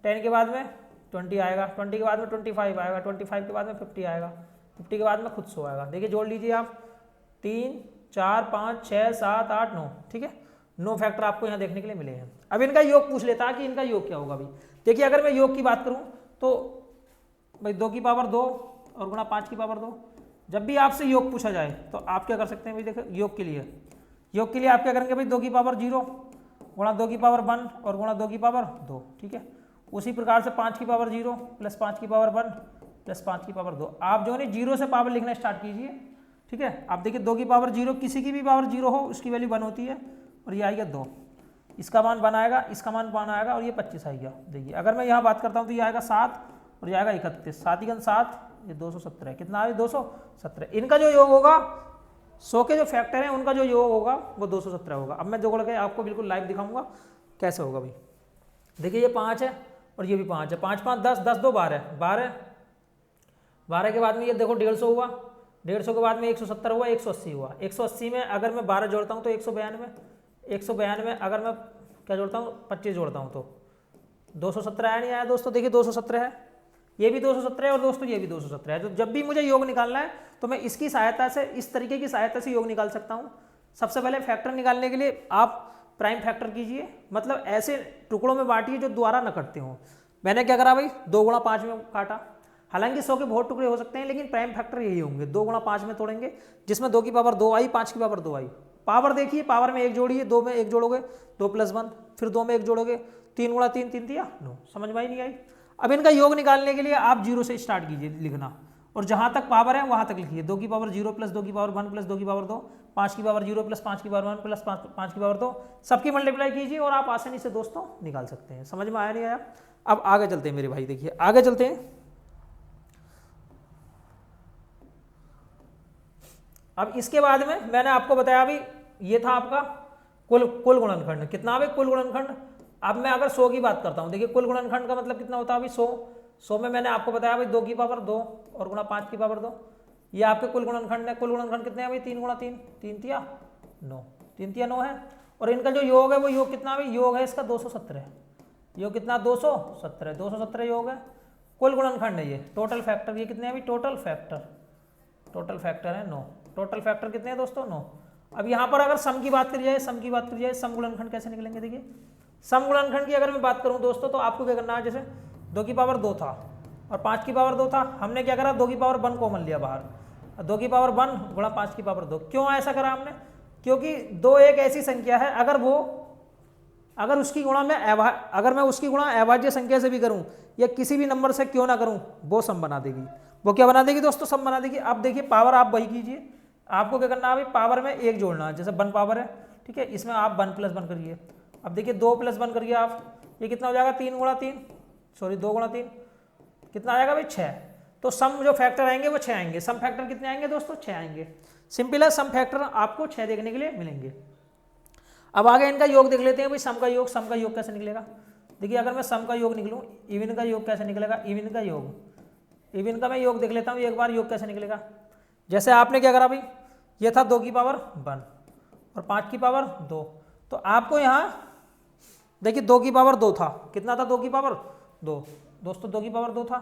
10 के बाद में 20 आएगा, 20 के बाद में 25 आएगा, 25 के बाद में 50 आएगा, 50 के बाद में खुद 100 आएगा। देखिए जोड़ लीजिए आप, 3, 4, 5, 6, 7, 8, 9, ठीक है। 9 फैक्टर आपको यहाँ देखने के लिए मिले हैं। अब इनका योग पूछ लेता है कि इनका योग क्या होगा भाई। देखिए अगर मैं योग की बात करूँ तो भाई 2 की पावर 2 और गुणा 5 की पावर 2। जब भी आपसे योग पूछा जाए तो आप क्या कर सकते हैं भाई, देखो योग के लिए आप क्या करेंगे भाई, 2 की पावर 0 गुणा 2 की पावर 1 और गुणा 2 की पावर 2, ठीक है। उसी प्रकार से 5 की पावर 0 + 5 की पावर 1 + 5 की पावर 2। आप जो है 0 से पावर लिखना स्टार्ट कीजिए, ठीक है। आप देखिए 2 की पावर 0, किसी की भी पावर 0 हो उसकी वैल्यू 1 होती है, और ये आएगा 2, इसका मान 1 आएगा, इसका मान 1 आएगा, और ये 25 आएगा। देखिए अगर मैं यहाँ बात करता हूँ तो ये आएगा 7 और ये आएगा 31, 7 × 7 ये 217, कितना आएगा 217। इनका जो योग होगा 100 के जो फैक्टर हैं उनका जो योग होगा वो 217 होगा। अब मैं जोड़ के आपको बिल्कुल लाइव दिखाऊंगा कैसे होगा भाई। देखिए ये 5 है और ये भी 5 है, 5 5 10, 10 2 12, 12 के बाद में ये देखो 150 हुआ, 150 के बाद में 170 हुआ, 180 हुआ। 180 में अगर मैं 12 जोड़ता हूँ तो 192, 192 अगर मैं क्या जोड़ता हूँ 25 जोड़ता हूँ तो 217 आया नहीं आया दोस्तों। देखिए 217 है, ये भी 217 है, और दोस्तों ये भी 217 है। तो जब भी मुझे योग निकालना है तो मैं इसकी सहायता से, इस तरीके की सहायता से योग निकाल सकता हूँ। सबसे पहले फैक्टर निकालने के लिए आप प्राइम फैक्टर कीजिए, मतलब ऐसे टुकड़ों में बांटिए जो द्वारा न कटते हों। मैंने क्या करा भाई, 2 × 5 में काटा। हालांकि 100 के बहुत टुकड़े हो सकते हैं, लेकिन प्राइम फैक्टर यही होंगे, 2 × 5 में तोड़ेंगे, जिसमें 2 की पावर 2 आई, 5 की पावर 2 आई। पावर देखिए, पावर में 1 जोड़िए, 2 में 1 जोड़ोगे 2 + 1, फिर 2 में 1 जोड़ोगे 3 × 3, 3 तिया 9। समझ में नहीं आई। अब इनका योग निकालने के लिए आप 0 से स्टार्ट कीजिए लिखना, और जहां तक पावर है वहां तक लिखिए। 2 की पावर 0 + 2 की पावर 1 + 2 की पावर 2, 5 की पावर 0 + 5 की पावर 1 + 5 की पावर 2, सबकी मल्टीप्लाई कीजिए और आप आसानी से दोस्तों निकाल सकते हैं। समझ में आया नहीं आया। अब आगे चलते हैं मेरे भाई, देखिए आगे चलते हैं। अब इसके बाद में मैंने आपको बताया अभी ये था आपका कुल गुणनखंड, कितना अभी कुल गुणनखंड। अब मैं अगर 100 की बात करता हूँ, देखिए कुल गुणनखंड का मतलब कितना होता है अभी 100 में मैंने आपको बताया भाई 2 की पावर 2 और गुणा 5 की पावर 2, ये आपके कुल गुणनखंड है। कुल गुणनखंड कितने हैं भाई 3 गुणा 3, 3 तिया 9, 3 तिया 9 है। और इनका जो योग है वो योग कितना भाई, योग है इसका 217, योग कितना 217, 217 योग है। कुल गुणनखंड है ये, टोटल फैक्टर ये कितने हैं भाई, टोटल फैक्टर है 9, टोटल फैक्टर कितने हैं दोस्तों 9। अब यहाँ पर अगर सम की बात करी जाए, सम गुणनखंड कैसे निकलेंगे, देखिए सम गुणनखंड की अगर मैं बात करूँ दोस्तों तो आपको क्या करना है, जैसे 2 की पावर 2 था और 5 की पावर 2 था, हमने क्या करा 2 की पावर 1 कॉमन लिया बाहर, 2 की पावर 1 गुणा 5 की पावर 2। क्यों ऐसा करा हमने, क्योंकि 2 एक ऐसी संख्या है अगर उसकी गुणा मैं उसकी गुणा अभाज्य संख्या से भी करूं या किसी भी नंबर से क्यों ना करूं, वो सम बना देगी। वो क्या बना देगी दोस्तों, सम बना देगी। अब देखिए पावर आप वही कीजिए, आपको क्या करना है भाई, पावर में 1 जोड़ना है, जैसे 1 पावर है, ठीक है, इसमें आप 1 + 1 करिए। अब देखिए 2 + 1 करिए आप, ये कितना हो जाएगा 2 गुणा 3, कितना आएगा भाई 6। तो सम जो फैक्टर आएंगे वो 6 आएंगे। सम फैक्टर कितने आएंगे दोस्तों, 6 आएंगे। सिंपल है, सम फैक्टर आपको 6 देखने के लिए मिलेंगे। अब आगे इनका योग देख लेते हैं भाई, सम का योग कैसे निकलेगा। देखिए अगर मैं सम का योग निकलूँ, इवन का योग कैसे निकलेगा, इवन का मैं योग देख लेता हूँ एक बार, योग कैसे निकलेगा। जैसे आपने क्या करा भाई, ये था 2 की पावर 1 और 5 की पावर 2, तो आपको यहाँ देखिए 2 की पावर 2 था, कितना था 2 की पावर 2 दोस्तों, 2 की पावर 2 था,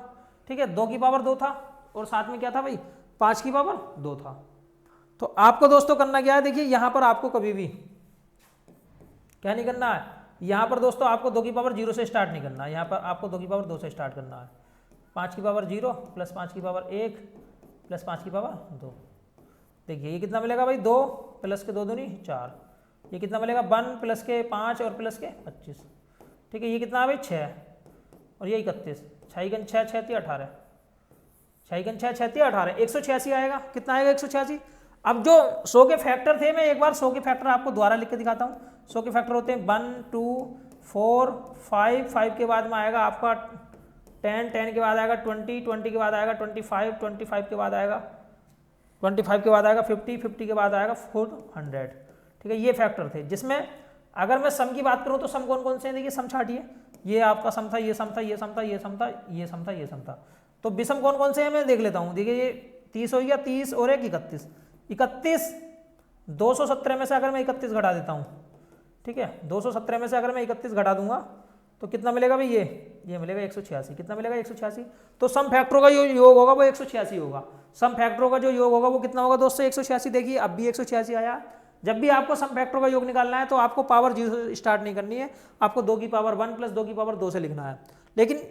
ठीक है, 2 की पावर 2 था और साथ में क्या था भाई 5 की पावर 2 था। तो आपको दोस्तों करना क्या है, देखिए यहाँ पर आपको कभी भी क्या नहीं करना है, यहाँ पर दोस्तों आपको 2 की पावर 0 से स्टार्ट नहीं करना है, यहाँ पर आपको 2 की पावर 2 से स्टार्ट करना है। 5 की पावर 0 + 5 की पावर 1 + 5 की पावर 2, देखिए ये कितना मिलेगा भाई 2 + के 2 दूनी 4, ये कितना मिलेगा 1 + के 5 और + के 25, ठीक है, ये कितना भाई 6 और ये 31, 6 × 6 = 18, 6 × 6 = 18, 186 आएगा। कितना आएगा 186। अब जो 100 के फैक्टर थे, मैं एक बार 100 के फैक्टर आपको द्वारा लिख के दिखाता हूँ। 100 के फैक्टर होते हैं 1 2 4 5, 5 के बाद में आएगा आपका 10, 10 के बाद आएगा 20, 20 के बाद आएगा 25, 25 के बाद आएगा 25 के बाद आएगा 50, 50 के बाद आएगा 400, ठीक है, ये फैक्टर थे। जिसमें अगर मैं सम की बात करूँ तो सम कौन कौन से हैं, देखिए सम छाटिए, ये आपका सम था, ये सम था, ये सम था, ये सम था, ये सम था, ये सम था। तो विषम कौन कौन से हैं मैं देख लेता हूँ। देखिए ये 30 हो गया, 30 और एक 31, 217 में से अगर मैं 31 घटा देता हूँ, ठीक है, 217 में से अगर मैं 31 घटा दूंगा तो कितना मिलेगा भाई, ये मिलेगा 186, कितना मिलेगा 186। तो सम फैक्टरों का जो योग होगा वो 186 होगा। सम फैक्टरों का जो योग होगा वो कितना होगा दोस्तों 186। देखिए अब भी 186 आया। जब भी आपको सम फैक्टरों का योग निकालना है तो आपको पावर 0 से स्टार्ट नहीं करनी है, आपको 2 की पावर 1 + 2 की पावर 2 से लिखना है। लेकिन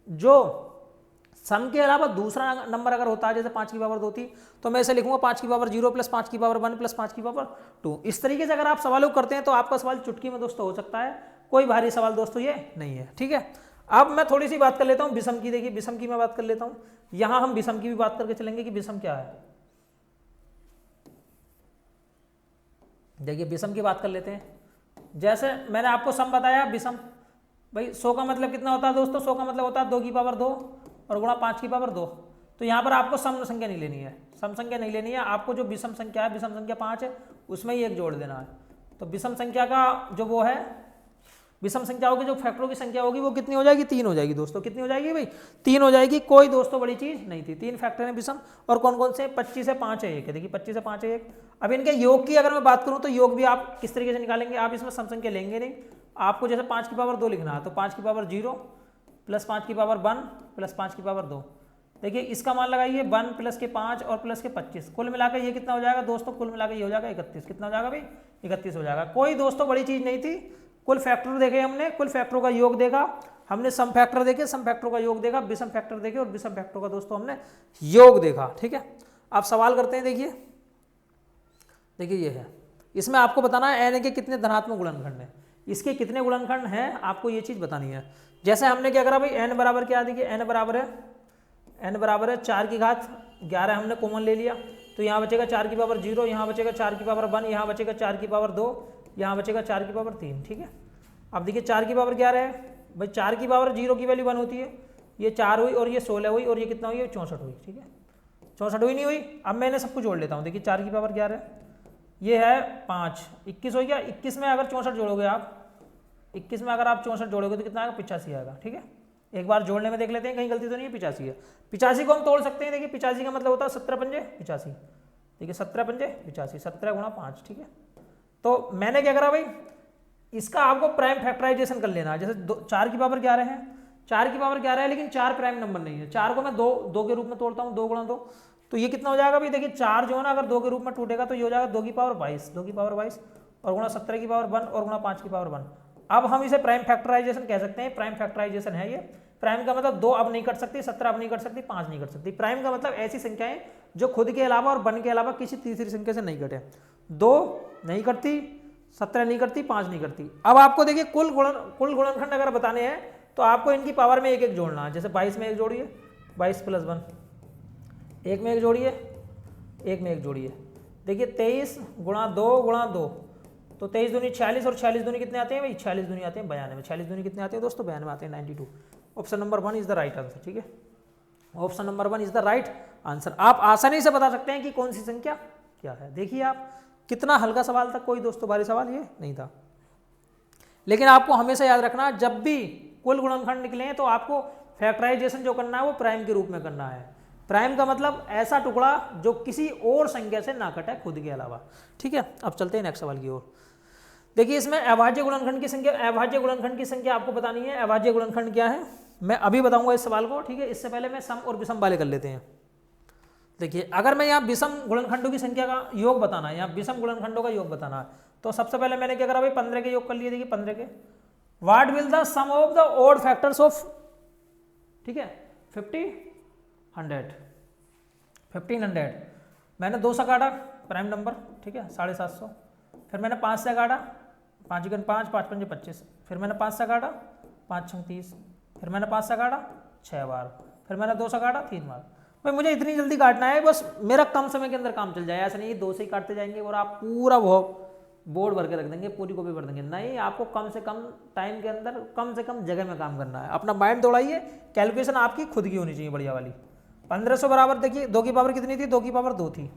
जो सम के अलावा दूसरा नंबर अगर होता है, जैसे 5 की पावर 2 थी, तो मैं इसे लिखूंगा 5 की पावर 0 + 5 की पावर 1 + 5 की पावर 2। इस तरीके से अगर आप सवालों करते हैं तो आपका सवाल चुटकी में दोस्तों हो सकता है, कोई भारी सवाल दोस्तों ये नहीं है, ठीक है। अब मैं थोड़ी सी बात कर लेता हूँ विषम की। देखिए विषम की मैं बात कर लेता हूँ, यहाँ हम विषम की भी बात करके चलेंगे कि विषम क्या है। देखिए विषम की बात कर लेते हैं। जैसे मैंने आपको सम बताया, विषम भाई 100 का मतलब कितना होता है दोस्तों, 100 का मतलब होता है 2 की पावर 2 और गुणा 5 की पावर 2। तो यहाँ पर आपको सम संख्या नहीं लेनी है, सम संख्या नहीं लेनी है, आपको जो विषम संख्या है, विषम संख्या 5 है, उसमें ही 1 जोड़ देना है। तो विषम संख्या का जो वो है, विषम संख्या होगी, जो फैक्टरों की संख्या होगी वो कितनी हो जाएगी, 3 हो जाएगी दोस्तों। कितनी हो जाएगी भाई, 3 हो जाएगी। कोई दोस्तों बड़ी चीज नहीं थी, 3 फैक्टर है विषम। और कौन कौन से, 25 से 5 है 1, देखिए 25 से 5 है 1। अब इनके योग की अगर मैं बात करूं तो योग भी आप किस तरीके से निकालेंगे, आप इसमें सम संख्या लेंगे नहीं, आपको जैसे 5 की पावर 2 लिखना है तो 5 की पावर 0 + 5 की पावर 1 + 5 की पावर 2। देखिए इसका मान लगाइए 1 + के 5 और + के 25, कुल मिलाकर ये कितना हो जाएगा दोस्तों, कुल मिलाकर ये हो जाएगा 31। कितना हो जाएगा भाई, 31 हो जाएगा। कोई दोस्तों बड़ी चीज नहीं थी, कुल फैक्टर देखे हमने, कुल फैक्टरों का योग देखा हमने, सम फैक्टर देखे, सम फैक्टरों का योग देखा, विषम फैक्टर देखे और विषम फैक्टरों का दोस्तों हमने योग देखा, ठीक है। आप सवाल करते हैं, देखिए ये है, इसमें आपको बताना है n के कितने धनात्मक गुणनखंड हैं, इसके कितने गुणनखंड हैं, आपको ये चीज बतानी है। जैसे हमने क्या करा भाई, n बराबर क्या, देखिए n बराबर है 4 की घात 11 हमने कॉमन ले लिया, तो यहाँ बचेगा 4 की पावर 0, यहाँ बचेगा 4 की पावर 1, यहाँ बचेगा 4 की पावर 2, यहाँ बचेगा 4 की पावर 3, ठीक है। अब देखिए 4 की पावर 11 है भाई, 4 की पावर 0 की वैल्यू 1 होती है, ये 4 हुई और ये 16 हुई और ये कितना हुई, 64 हुई, ठीक है। 64 हुई नहीं हुई। अब मैंने सबको जोड़ लेता हूँ। देखिए 4 की पावर 11, ये है 5, 21 हो गया। 21 में अगर 64 जोड़ोगे आप, 21 में अगर आप 64 जोड़ोगे तो कितना आएगा? 85 आएगा। ठीक है, एक बार जोड़ने में देख लेते हैं कहीं गलती तो नहीं है। 85 है। 85 को हम तोड़ सकते हैं। देखिए 85 का मतलब होता है 17 पंजे 85। देखिए 17 पंजे 85, 17 गुणा 5। ठीक है, तो मैंने क्या करा भाई, इसका आपको प्राइम फैक्टराइजेशन कर लेना है। जैसे 4 की पावर 11 है, 4 की पावर 11 है, लेकिन 4 प्राइम नंबर नहीं है। 4 को मैं 2 के रूप में तोड़ता हूँ, 2 गुणा 2, तो ये कितना हो जाएगा भाई? देखिए 4 जो है ना, अगर 2 के रूप में टूटेगा तो ये हो जाएगा 2 की पावर 22, 2 की पावर 22 और गुणा 17 की पावर 1 और गुणा 5 की पावर 1। अब हम इसे प्राइम फैक्टराइजेशन कह सकते हैं। प्राइम फैक्टराइजेशन है ये। प्राइम का मतलब 2 अब नहीं कट सकती, 17 अब नहीं कट सकती, 5 नहीं कट सकती। प्राइम का मतलब ऐसी संख्याएं जो खुद के अलावा और 1 के अलावा किसी तीसरी संख्या से नहीं कटे। 2 नहीं कटती, 17 नहीं करती, 5 नहीं करती। अब आपको देखिए कुल गुणनखंड अगर बताने हैं तो आपको इनकी पावर में एक एक जोड़ना है। जैसे 22 में एक जोड़िए, 22 + 1, 1 में एक जोड़िए, 1 में एक जोड़िए। देखिए 23 गुणा 2, तो 23 दूनी 46 और 46 दूनी कितने आते हैं भाई? 46 दूनी आते हैं 92। 46 दूनी कितने आते हैं दोस्तों? 92 आते हैं, 92। Option number 1 is the right answer. ठीक है, option number 1 is the right answer. आप आसानी से बता सकते हैं कि कौन सी संख्या क्या है। देखिए आप, कितना हल्का सवाल था, कोई दोस्तों भारी सवाल ये नहीं था। लेकिन आपको हमेशा याद रखना, जब भी कुल गुणनखंड निकले तो आपको फैक्टराइजेशन जो करना है वो प्राइम के रूप में करना है। प्राइम का मतलब ऐसा टुकड़ा जो किसी और संख्या से ना कटे खुद के अलावा। ठीक है, अब चलते हैं नेक्स्ट सवाल की ओर। देखिए इसमें अभाज्य गुणनखंड की संख्या, अभाज्य गुणनखंड की संख्या आपको बतानी है। अभाज्य गुणनखंड क्या है मैं अभी बताऊंगा इस सवाल को। ठीक है, इससे पहले मैं सम और विषम वाले कर लेते हैं। देखिए अगर मैं यहाँ विषम गुणनखंडों की संख्या का योग बताना है, यहाँ विषम गुणनखंडों का योग बताना है, तो सबसे पहले मैंने क्या करा भाई? 15 के योग कर लिए। देखिए 15 के, what will the sum of the odd factors of, ठीक है, 50, 100, 1500। मैंने 2 से काटा प्राइम नंबर, ठीक है, 750। फिर मैंने 5 से काटा, 5 × 5, 5 × 5 = 25। फिर मैंने 5 से काटा, 5 × 30। फिर मैंने 5 से काटा 6 बार। फिर मैंने 2 से काटा 3 बार। भाई मुझे इतनी जल्दी काटना है, बस मेरा कम समय के अंदर काम चल जाए। ऐसा नहीं 2 से ही काटते जाएंगे और आप पूरा वो बोर्ड भर के रख देंगे, पूरी कॉपी भर देंगे। नहीं, आपको कम से कम टाइम के अंदर कम से कम जगह में काम करना है। अपना माइंड दौड़ाइए, कैलकुलेशन आपकी खुद की होनी चाहिए बढ़िया वाली। 1500 बराबर, देखिए 2 की पावर कितनी थी? 2 की पावर 2 थी।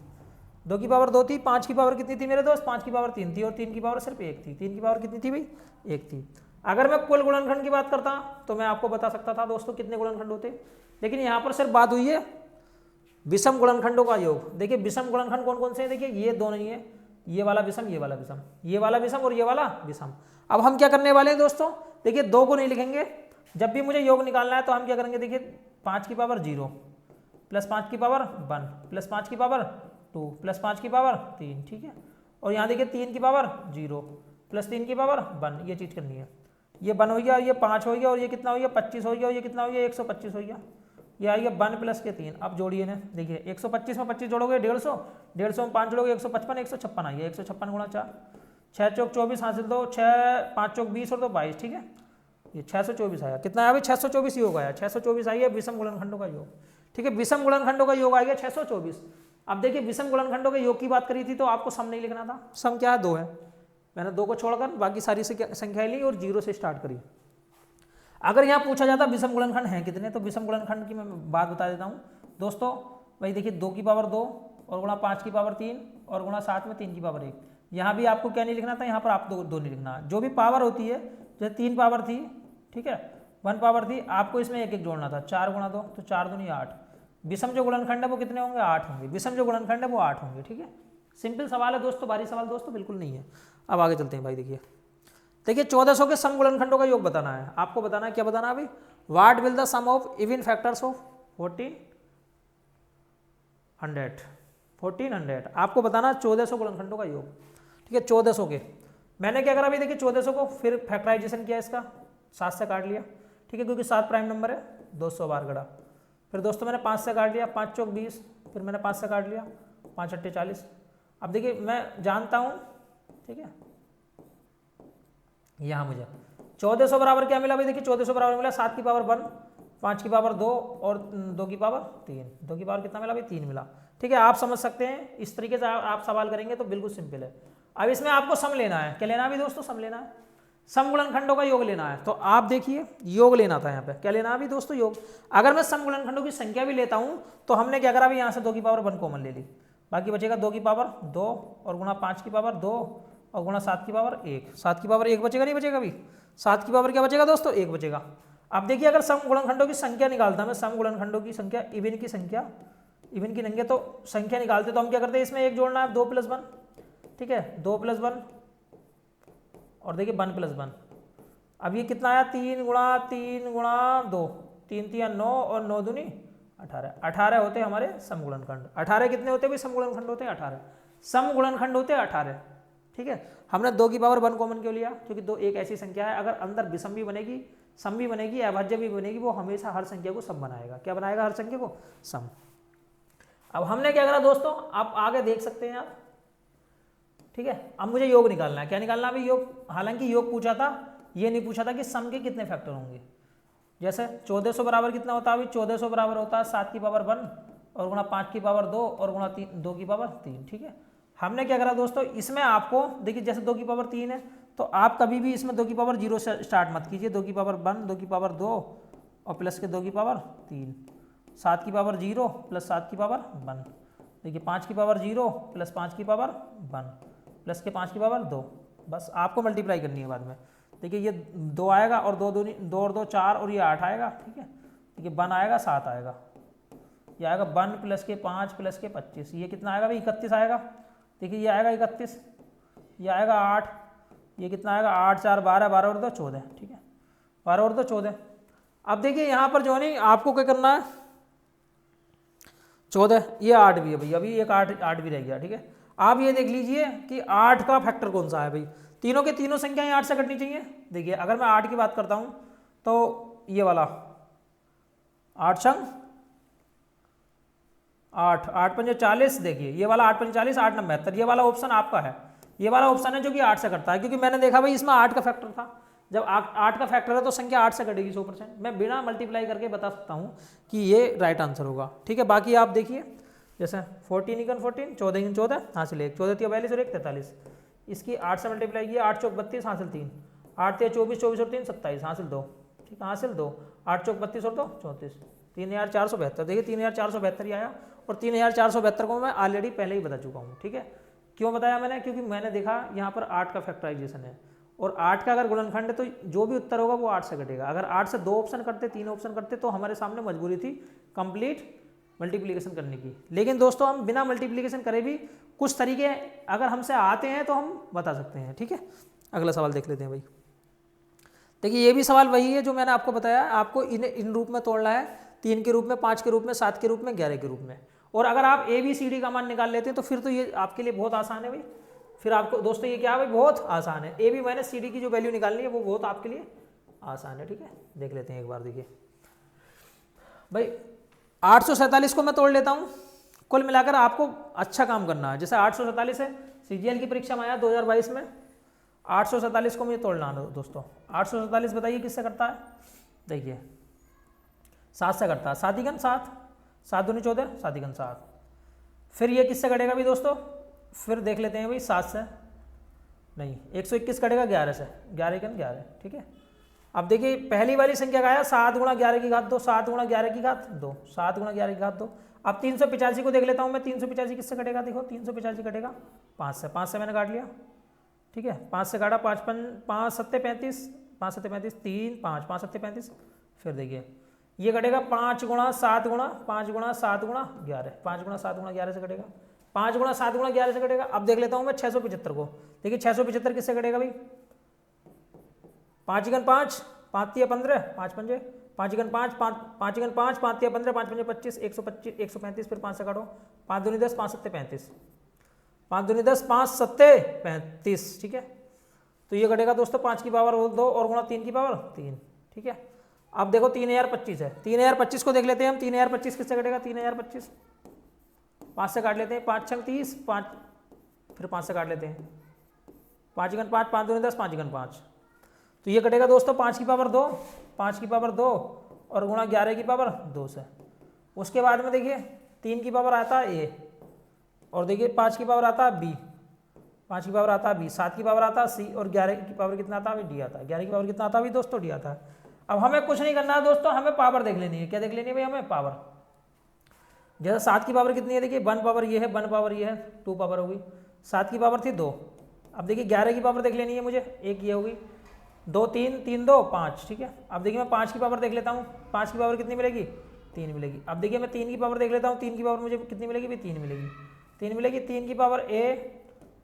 2 की पावर 2 थी। 5 की पावर कितनी थी मेरे दोस्त? 5 की पावर 3 थी और 3 की पावर सिर्फ 1 थी। 3 की पावर कितनी थी भाई? 1 थी। अगर मैं कुल गुणनखंड की बात करता तो मैं आपको बता सकता था दोस्तों कितने गुणनखंड होते, लेकिन यहाँ पर सिर्फ बात हुई है विषम गुणनखंडों का योग। देखिए विषम गुणनखंड कौन कौन से हैं? देखिए ये दो नहीं है, ये वाला विषम, ये वाला विषम, ये वाला विषम और ये वाला विषम। अब हम क्या करने वाले हैं दोस्तों? देखिए 2 को नहीं लिखेंगे। जब भी मुझे योग निकालना है तो हम क्या करेंगे? देखिए 5 की पावर 0 + 5 की पावर 1 + 5 की पावर 2 + 5 की पावर 3। ठीक है, और यहाँ देखिए 3 की पावर 0 + 3 की पावर 1। ये चीज़ करनी है। ये 1 हो गया, ये 5 हो गया और ये कितना हो गया? 25 हो गया और ये कितना हो गया? 125 हो गया। ये आ गया 1 + के 3। अब जोड़िए ना, देखिए 125 में 25 जोड़ोगे 150, 150 में 5 जोड़ोगे 155, 156 आ गया। 156 × 4, 6 चौक 24 हासिल 2, 6 5 चौक 20 और 2 22। ठीक है, ये 624 आया। कितना आया भाई? 624 योग आया। 624 आई है विषम गुणनखंडों का योग। ठीक है, विषम गुणनखंडों का योग आ गया 624। अब देखिए विषम गुणनखंडों के योग की बात करी थी तो आपको सम नहीं लिखना था। सम क्या है? 2 है। मैंने 2 को छोड़कर बाकी सारी संख्याएं ली और 0 से स्टार्ट करी। अगर यहाँ पूछा जाता विषम गुणनखंड हैं कितने, तो विषम गुणनखंड की मैं बात बता देता हूँ दोस्तों। भाई देखिए 2 की पावर 2 और गुणा 5 की पावर 3 और गुणा 7 में 3 की पावर 1। यहाँ भी आपको क्या नहीं लिखना था? यहाँ पर आप 2 नहीं लिखना। जो भी पावर होती है, जैसे 3 पावर थी, ठीक है, 1 पावर थी, आपको इसमें 1 1 जोड़ना था। 4 × 2 तो 4 दूनी 8। विषम जो गुणनखंड है वो कितने होंगे? 8 होंगे। विषम जो गुणनखंड है वो 8 होंगे। ठीक है, सिंपल सवाल है दोस्तों, भारी सवाल दोस्तों बिल्कुल नहीं है। अब आगे चलते हैं भाई। देखिए 1400 के सम गुणनखंडों का योग बताना है आपको। बताना है क्या? बताना है भाई, what will the sum of even factors of 1400 आपको बताना 1400 गुणनखंडों का योग। ठीक है, 1400 के मैंने क्या करा भाई? देखिए 1400 को फिर फैक्टराइजेशन किया, इसका 7 से काट लिया। ठीक है, क्योंकि 7 प्राइम नंबर है, 200 बार गड़ा। फिर दोस्तों मैंने 5 से काट लिया, 5 चौक 20। फिर मैंने 5 से काट लिया, 5 8 40। अब देखिए मैं जानता हूँ, ठीक है, यहाँ मुझे 1400 बराबर क्या मिला भाई? देखिए 1400 बराबर मिला 7 की पावर 1, 5 की पावर 2 और 2 की पावर 3। 2 की पावर कितना मिला भाई? 3 मिला। ठीक है, आप समझ सकते हैं। इस तरीके से आप सवाल करेंगे तो बिल्कुल सिंपल है। अब इसमें आपको सम लेना है। क्या लेना है भी दोस्तों? सम लेना है। समगुणनखंडों का योग लेना है, तो आप देखिए योग लेना था यहाँ पे, क्या लेना है अभी दोस्तों, योग। अगर मैं समगुणनखंडों की संख्या भी लेता हूँ तो हमने क्या करा अभी, यहाँ से 2 की पावर 1 कॉमन ले ली, बाकी बचेगा 2 की पावर 2 और गुणा 5 की पावर 2 और गुणा 7 की पावर 1, 7 की पावर 1 बचेगा, नहीं बचेगा अभी, 7 की पावर क्या बचेगा दोस्तों, 1 बचेगा। अब देखिए अगर समगुणनखंडों की संख्या निकालता मैं, समगुणनखंडों की संख्या, इवन की संख्या, इवन की नहीं तो संख्या निकालते, तो हम क्या करते हैं, इसमें एक जोड़ना है 2 + 1, ठीक है, 2 + 1 और देखिए 1 + 1। अब ये कितना आया, 3 × 2, 3 × 9 और 9 दूनी 18, 18 होते हैं हमारे समगुणनखंड। 18 कितने होते हैं भाई, समगुणनखंड होते हैं 18, समगुणनखंड होते हैं 18, ठीक है। हमने 2 की पावर 1 कॉमन क्यों लिया, क्योंकि 2 एक ऐसी संख्या है अगर अंदर विषम भी बनेगी, सम भी बनेगी, अभाज्य भी बनेगी, वो हमेशा हर संख्या को सम बनाएगा। क्या बनाएगा, हर संख्या को सम। अब हमने क्या करा दोस्तों, आप आगे देख सकते हैं आप, ठीक है। अब मुझे योग निकालना है, क्या निकालना है अभी, योग। हालांकि योग पूछा था, ये नहीं पूछा था कि सम के कितने फैक्टर होंगे। जैसे 1400 बराबर कितना होता है अभी, 1400 बराबर होता है 7 की पावर 1 और गुणा 5 की पावर 2 और गुणा 2 की पावर 3, ठीक है। हमने क्या करा दोस्तों, इसमें आपको देखिए जैसे 2 की पावर 3 है, तो आप कभी भी इसमें 2 की पावर 0 से स्टार्ट मत कीजिए, 2 की पावर 1, 2 की पावर 2 और प्लस के 2 की पावर 3, 7 की पावर 0 प्लस 7 की पावर 1, देखिए 5 की पावर 0 प्लस 5 की पावर 1 प्लस के 5 की पावर 2, बस आपको मल्टीप्लाई करनी है बाद में। देखिए ये 2 आएगा और 2 और 2 4 और ये 8 आएगा, ठीक है। देखिए 1 आएगा 7 आएगा, ये आएगा 1 प्लस के 5 प्लस के 25, ये कितना आएगा भाई, 31 आएगा। देखिए ये आएगा 31, ये आएगा 8, ये कितना आएगा 8 4 12, 12 और 2 14, ठीक है, 12 और 2 14। अब देखिए यहाँ पर जो है नहीं आपको क्या करना है, 14, ये 8 भी है भाई, अभी एक 8 भी रह गया, ठीक है। आप ये देख लीजिए कि 8 का फैक्टर कौन सा है भाई, तीनों के तीनों संख्याएं 8 से कटनी चाहिए। देखिए अगर मैं 8 की बात करता हूं तो ये वाला 8 संग 8, 8 पंजे 40, देखिए ये वाला 8 पंजे 40, 8 9 72, ये वाला ऑप्शन आपका है, ये वाला ऑप्शन है जो कि 8 से कटता है, क्योंकि मैंने देखा भाई इसमें 8 का फैक्टर था। जब 8 का फैक्टर है तो संख्या 8 से कटेगी 100%। मैं बिना मल्टीप्लाई करके बता सकता हूँ कि ये राइट आंसर होगा, ठीक है। बाकी आप देखिए जैसे 14 × 14, 14 × 14 हासिल 1, 14 × 42 और 1 43, इसकी 8 से मल्टीप्लाई किया, 8 चौक 32 हासिल 3, 8 × 24, 24 और 3 27 हासिल 2, ठीक है, हासिल 2, 8 चौक 32 और 2 34, 3472। देखिए 3472 ही आया, और 3472 को मैं ऑलरेडी पहले ही बता चुका हूँ, ठीक है। क्यों बताया मैंने, क्योंकि मैंने देखा यहाँ पर 8 का फैक्टराइजेशन है, और 8 का अगर गुणनखंड है तो जो भी उत्तर होगा वो 8 से कटेगा। अगर 8 से 2 ऑप्शन करते, 3 ऑप्शन करते, तो हमारे सामने मजबूरी थी कंप्लीट मल्टीप्लिकेशन करने की। लेकिन दोस्तों हम बिना मल्टीप्लिकेशन करे भी कुछ तरीके अगर हमसे आते हैं तो हम बता सकते हैं, ठीक है। अगला सवाल देख लेते हैं भाई। देखिए ये भी सवाल वही है जो मैंने आपको बताया, आपको इन रूप में तोड़ना है, 3 के रूप में, 5 के रूप में, 7 के रूप में, 11 के रूप में। और अगर आप ABCD का मान निकाल लेते हैं तो फिर तो ये आपके लिए बहुत आसान है भाई। फिर आपको दोस्तों ये क्या है भाई, बहुत आसान है। AB - CD की जो वैल्यू निकालनी है वो बहुत आपके लिए आसान है, ठीक है। देख लेते हैं एक बार। देखिए भाई 847 को मैं तोड़ लेता हूँ, कुल मिलाकर आपको अच्छा काम करना है। जैसे 847 है, CGL की परीक्षा में आया 2022 में, 847 को मुझे तोड़ना है दोस्तों। 847 बताइए किससे करता है, देखिए 7 से करता है, 7 × 7, 7 दूनी 14, 7 × 7। फिर ये किससे कटेगा भी दोस्तों, फिर देख लेते हैं भाई 7 से नहीं, 121 कटेगा 11 से, 11 × 11, ठीक है। अब देखिए पहली वाली संख्या का आया 7 × 11 की घात 2, 7 × 11 की घात 2, 7 × 11 की घात 2। अब 385 को देख लेता हूँ मैं, 385 किससे कटेगा, देखो 385 कटेगा 5 से, 5 से मैंने काट लिया, ठीक है। 5 से काटा, 5 7 35, 5 7 35, 3 5, 5 7 35। फिर देखिए ये कटेगा 5 × 7 × 5 × 7 × 11, 5 × 7 × 11 से कटेगा, 5 × 7 × 11 से कटेगा। अब देख लेता हूँ मैं 675 को, देखिए 675 किससे कटेगा भाई, 5 × 5, 5 × 15, 5 पंजे, 5 × 5, 5 × 5, 5 × 15, 5 पंजे 25, 125, 135। फिर 5 से काटो, 5 दूनी 10, 5 7 35, 5 दूनी 10, 5 7 35, ठीक है। तो ये कटेगा दोस्तों 5 की पावर 2 और गुणा 3 की पावर 3, ठीक है। अब देखो 3025 है, 3025 को देख लेते हैं हम, 3025 किससे कटेगा, 3025 5 से काट लेते हैं, 5 6 30, 5 फिर 5 से काट लेते हैं, 5 × 5, 5 दूनी 10, 5 × 5। तो ये कटेगा दोस्तों 5 की पावर 2, 5 की पावर 2 और गुणा 11 की पावर 2 से। उसके बाद में देखिए 3 की पावर आता है A, और देखिए 5 की पावर आता है B, 5 की पावर आता है बी, 7 की पावर आता है सी, और 11 की पावर कितना आता है डी आता है। 11 की पावर कितना आता है दोस्तों डी आता है। अब हमें कुछ नहीं करना है दोस्तों, हमें पावर देख लेनी है। क्या देख लेनी है भाई हमें? पावर। जैसे 7 की पावर कितनी है देखिए, 1 पावर ये है, 1 पावर ये है, 2 पावर होगी। 7 की पावर थी 2। अब देखिए 11 की पावर देख लेनी है मुझे, एक ये होगी, 2 3 3 2 5, ठीक है। अब देखिए मैं 5 की पावर देख लेता हूँ, 5 की पावर कितनी मिलेगी? 3 मिलेगी। अब देखिए मैं 3 की पावर देख लेता हूँ, 3 की पावर मुझे कितनी मिलेगी भाई? 3 मिलेगी। 3 मिलेगी, 3 की पावर ए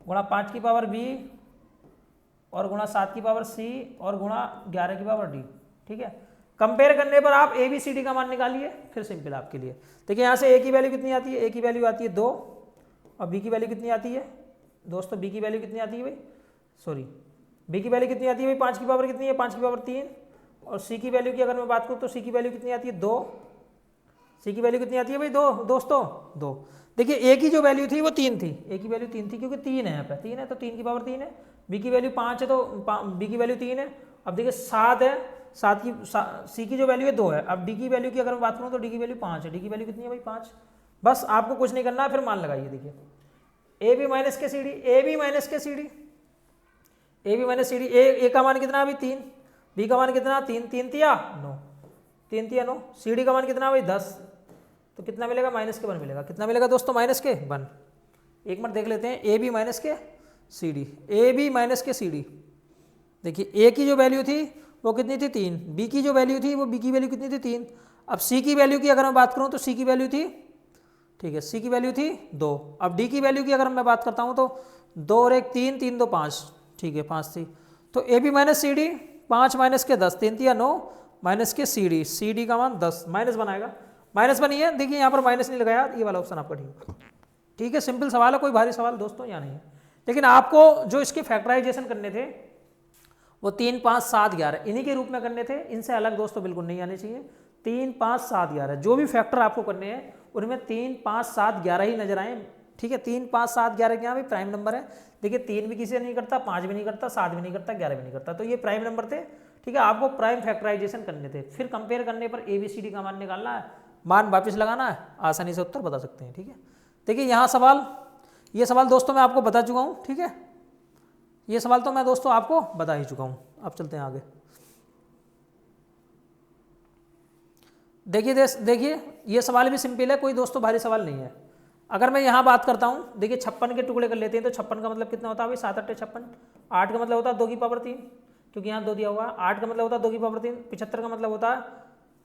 गुणा 5 की पावर बी और गुणा 7 की पावर सी और गुणा 11 की पावर डी, ठीक है। कंपेयर करने पर आप ए बी सी डी का मान निकालिए, फिर सिंपल आपके लिए। देखिए यहाँ से ए की वैल्यू कितनी आती है? ए की वैल्यू आती है 2, और बी की वैल्यू कितनी आती है दोस्तों? बी की वैल्यू कितनी आती है भाई? सॉरी, बी की वैल्यू कितनी आती है भाई? 5 की पावर कितनी है? 5 की पावर 3। और सी की वैल्यू की अगर मैं बात करूँ तो सी की वैल्यू कितनी आती है? 2। सी की वैल्यू कितनी आती है भाई? 2 दोस्तों, 2। देखिए ए की जो वैल्यू थी वो 3 थी, ए की वैल्यू 3 थी क्योंकि 3 है यहाँ पे, 3 है तो 3 की पावर 3 है। बी की वैल्यू 5 है तो बी की वैल्यू 3 है। अब देखिए 7 है, 7 की सी की जो वैल्यू है 2 है। अब डी की वैल्यू की अगर मैं बात करूँ तो डी की वैल्यू 5 है। डी की वैल्यू कितनी है भाई? 5। बस आपको कुछ नहीं करना है, फिर मान लगाइए। देखिए ए बी माइनस के C D, A B minus के C D, A B minus C D. A का मान कितना अभी? 3। बी का मान कितना? 3, 3 तिया 9, 3 तिया 9। सी डी का मान कितना भाई? 10। तो कितना मिलेगा? माइनस के 1 मिलेगा। कितना मिलेगा दोस्तों? माइनस के 1। एक मिनट देख लेते हैं, ए बी माइनस के C D, A B minus के सी डी। देखिए ए की जो वैल्यू थी वो कितनी थी? 3। बी की जो वैल्यू थी वो बी की वैल्यू कितनी थी? 3। अब सी की वैल्यू की अगर मैं बात करूँ तो सी की वैल्यू थी, ठीक है, सी की वैल्यू थी 2। अब डी की वैल्यू की अगर मैं बात करता हूँ तो 2 और 1 3, 3 2 5, ठीक है, 5 थी। तो A B minus C D 5 minus के 10, 3 तिया 9 माइनस के सी डी का मान 10, माइनस बनाएगा, माइनस बनी है। देखिए यहाँ पर माइनस नहीं लगाया, ये वाला ऑप्शन आपका ठीक है। सिंपल सवाल है, कोई भारी सवाल दोस्तों यहाँ नहीं है। लेकिन आपको जो इसके फैक्टराइजेशन करने थे वो 3 5 7 11 इन्हीं के रूप में करने थे, इनसे अलग दोस्तों बिल्कुल नहीं आने चाहिए। 3 5 7 11 जो भी फैक्टर आपको करने हैं उनमें 3 5 7 11 ही नजर आए, ठीक है। 3 5 7 11 क्या भाई? प्राइम नंबर है। देखिए 3 भी किसी से नहीं करता, 5 भी नहीं करता, 7 भी नहीं करता, 11 भी नहीं करता, तो ये प्राइम नंबर थे, ठीक है। आपको प्राइम फैक्टराइजेशन करने थे, फिर कंपेयर करने पर ए बी सी डी का मान निकालना है, मान वापस लगाना है, आसानी से उत्तर बता सकते हैं, ठीक है। देखिए यहाँ सवाल, ये सवाल दोस्तों मैं आपको बता चुका हूँ, ठीक है। ये सवाल तो मैं दोस्तों आपको बता ही चुका हूँ। अब चलते हैं आगे। देखिए ये सवाल भी सिंपल है, कोई दोस्तों भारी सवाल नहीं है। अगर मैं यहाँ बात करता हूँ, देखिए 56 के टुकड़े कर लेते हैं तो 56 का मतलब कितना होता है भाई? 7 8 56। 8 का मतलब होता है 2 की पावर 3, क्योंकि यहाँ 2 दिया हुआ है। 8 का मतलब होता है 2 की पावर 3। 75 का मतलब होता है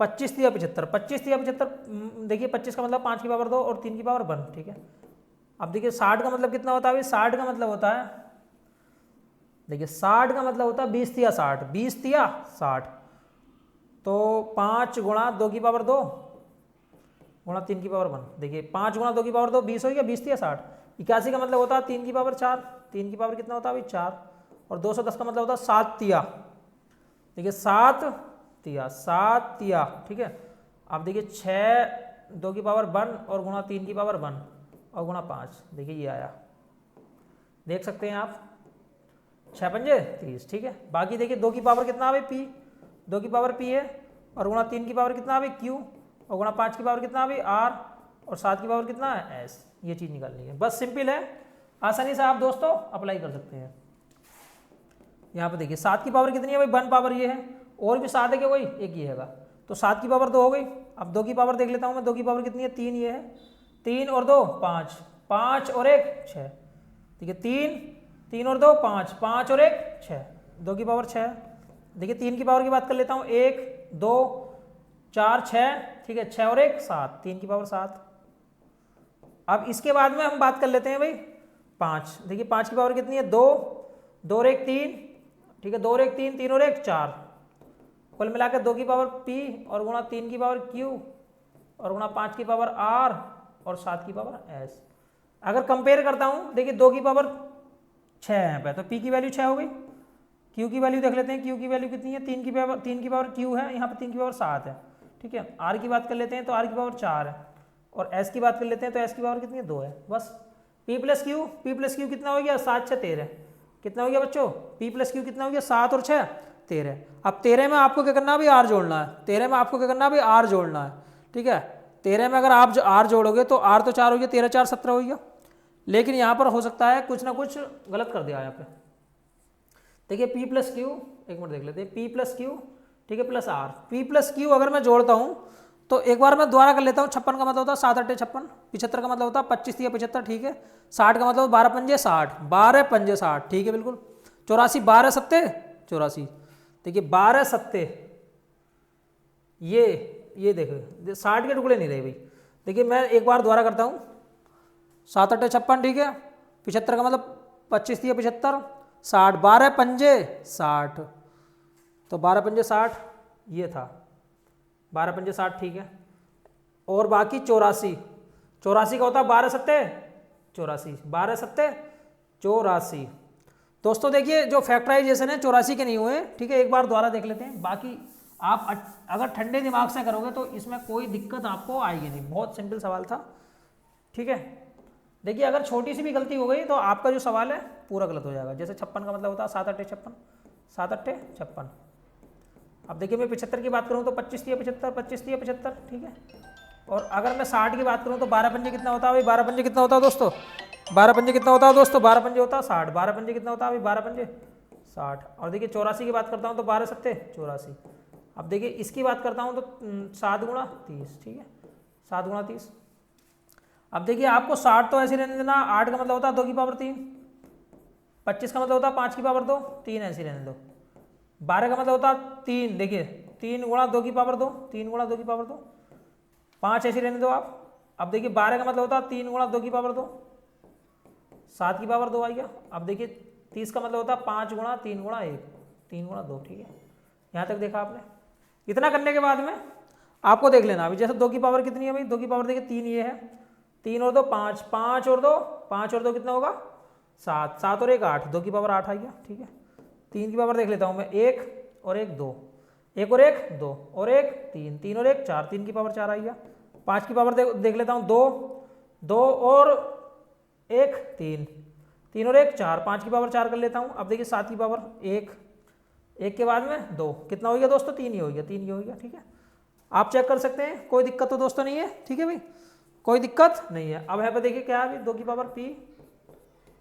25 या 75, 25 या 75। देखिए 25 का मतलब 5 की पावर 2 और 3 की पावर 1, ठीक है। अब देखिए 60 का मतलब कितना होता है भाई? 60 का मतलब होता है, देखिए 60 का मतलब होता है 20 तिया 60, 20 तिया 60, तो 5 गुणा 2 की पावर 2 गुणा 3 की पावर 1। देखिए 5 गुणा 2 की पावर 2 20 हो गया, 20 तिया 60। 81 का मतलब होता है 3 की पावर 4, 3 की पावर कितना होता है भाई? 4, और 210 का मतलब होता है 7 तिया। देखिए 7 तिया, ठीक है। अब देखिए 6 2 की पावर 1 और गुणा 3 की पावर 1 और गुणा 5, देखिए ये आया, देख सकते हैं आप, 6 पंजे 30, ठीक है। बाकी देखिए 2 की पावर कितना है पी, 2 की पावर पी है, और गुणा 3 की पावर कितना है क्यू, और गुणा 5 की पावर कितना है आर, और 7 की पावर कितना है एस। ये चीज़ निकालनी है, बस सिंपल है, आसानी से आप दोस्तों अप्लाई कर सकते हैं। यहाँ पे देखिए 7 की पावर कितनी है भाई? 1 पावर ये है, और भी 7 है क्या? वही एक ये हैगा, तो 7 की पावर 2 हो गई। अब 2 की पावर देख लेता हूँ मैं, 2 की पावर कितनी है? 3 ये है, 3 और 2 5, 5 और 1 6, ठीक है। 3 और 2 5, 5 और 1 6, 2 की पावर 6। देखिए 3 की पावर की बात कर लेता हूँ, 1 2 4 6, ठीक है, 6 और 1 7, 3 की पावर 7। अब इसके बाद में हम बात कर लेते हैं भाई 5। देखिए 5 की पावर कितनी है? 2 और 1 3, ठीक है, 2 और 1 3, 3 और 1 4, कुल मिलाकर 2 की पावर पी और गुणा 3 की पावर क्यू और गुणा 5 की पावर आर और 7 की पावर एस। अगर कंपेयर करता हूँ, देखिए 2 की पावर 6 है यहाँ पे, तो पी की वैल्यू 6 हो गई। क्यू की वैल्यू देख लेते हैं, क्यू की वैल्यू कितनी है? 3 की पावर क्यू है, यहाँ पे 3 की पावर 7 है, ठीक है। आर की बात कर लेते हैं तो आर की पावर 4 है, और एस की बात कर लेते हैं तो एस की पावर कितनी है? 2 है। बस पी प्लस क्यू कितना हो गया? 7 6 13, कितना हो गया बच्चों? पी प्लस क्यू कितना हो गया? 7 और 6 13। अब 13 में आपको क्या करना है? अभी आर जोड़ना है। 13 में आपको क्या करना है? अभी आर जोड़ना है, ठीक है। 13 में अगर आप आर जोड़ोगे तो आर तो 4 हो गया, 13 4 17 हो गया। लेकिन यहाँ पर हो सकता है कुछ ना कुछ गलत कर दिया यहाँ पे। देखिए पी प्लस क्यू, एक मिनट देख लेते हैं, पी प्लस क्यू, ठीक है, plus R. P plus Q अगर मैं जोड़ता हूँ तो एक बार मैं दोबारा कर लेता हूँ। 56 का मतलब होता है 7 8 56, 75 का मतलब होता है 25 या 75, ठीक है। 60 का मतलब 12 पंजे 60, 12 पंजे 60, ठीक है बिल्कुल। 84, 12 सत्ते 84, देखिए 12 सत्ते, ये देखो 60 के टुकड़े नहीं रहे भाई। देखिए मैं एक बार दोबारा करता हूँ, 7 8 56, ठीक है। 75 का मतलब 25 या 75, 60, 12 पंजे 60, तो 12 पंजे 60 ये था, 12 पंजे 60, ठीक है। और बाकी 84, 84 का होता है 12 सत्ते 84, 12 सत्ते 84। दोस्तों देखिए जो फैक्टराइजेशन है 84 के नहीं हुए, ठीक है। एक बार दोबारा देख लेते हैं। बाकी आप अगर ठंडे दिमाग से करोगे तो इसमें कोई दिक्कत आपको आएगी नहीं, बहुत सिंपल सवाल था, ठीक है। देखिए अगर छोटी सी भी गलती हो गई तो आपका जो सवाल है पूरा गलत हो जाएगा। जैसे 56 का मतलब होता है 7 8 56, 7 8 56। अब देखिए मैं 75 की बात करूँ तो 25 या 75, 25 या 75, ठीक है। और अगर मैं 60 की बात करूँ तो 12 पंजे कितना होता है भाई, 12 पंजे कितना होता है दोस्तों, 12 पंजे कितना होता है दोस्तों, 12 पंजे होता है 60, 12 पंजे कितना होता है भाई, 12 पंजे 60। और देखिए 84 की बात करता हूँ तो 12 सत्ते 84। अब देखिए इसकी बात करता हूँ तो 7 गुणा 30, ठीक है, 7 गुणा 30। अब देखिए आपको 60 तो ऐसे रहने देना, 8 का मतलब होता है 2 की पावर 3, 25 का मतलब होता है 5 की पावर 2, 3 ऐसे रहने दो। 12 का मतलब होता है 3, देखिए 3 गुणा 2 की पावर 2, 3 गुणा 2 की पावर 2, 5 ऐसे रहने दो आप। अब देखिए 12 का मतलब होता है 3 गुणा 2 की पावर 2, 7 की पावर 2 आ गया। अब देखिए 30 का मतलब होता है 5 गुणा 3 गुणा 1, 3 गुणा 2, ठीक है। यहाँ तक देखा आपने। इतना करने के बाद में आपको देख लेना अभी, जैसे 2 की पावर कितनी है भाई, 2 की पावर देखिए 3 ये है, 3 और 2 5, 5 और 2 5 और 2 कितना होगा 7, 7 और 1 8, 2 की पावर 8 आ गया, ठीक है। 3 की पावर देख लेता हूँ मैं, 1 और 1 2, 1 और 1 2 और 1 3, 3 और 1 4, 3 की पावर 4 आ गया। 5 की पावर देख लेता हूँ 2, 2 और 1 3, 3 और 1 4, 5 की पावर 4 कर लेता हूँ। अब देखिए 7 की पावर 1, 1 के बाद में 2, कितना हो गया दोस्तों, 3 ही हो गया, 3 ही हो गया, ठीक है। आप चेक कर सकते हैं, कोई दिक्कत तो दोस्तों नहीं है, ठीक है भाई, कोई दिक्कत नहीं है। अब यहाँ पे देखिए क्या है, 2 की पावर पी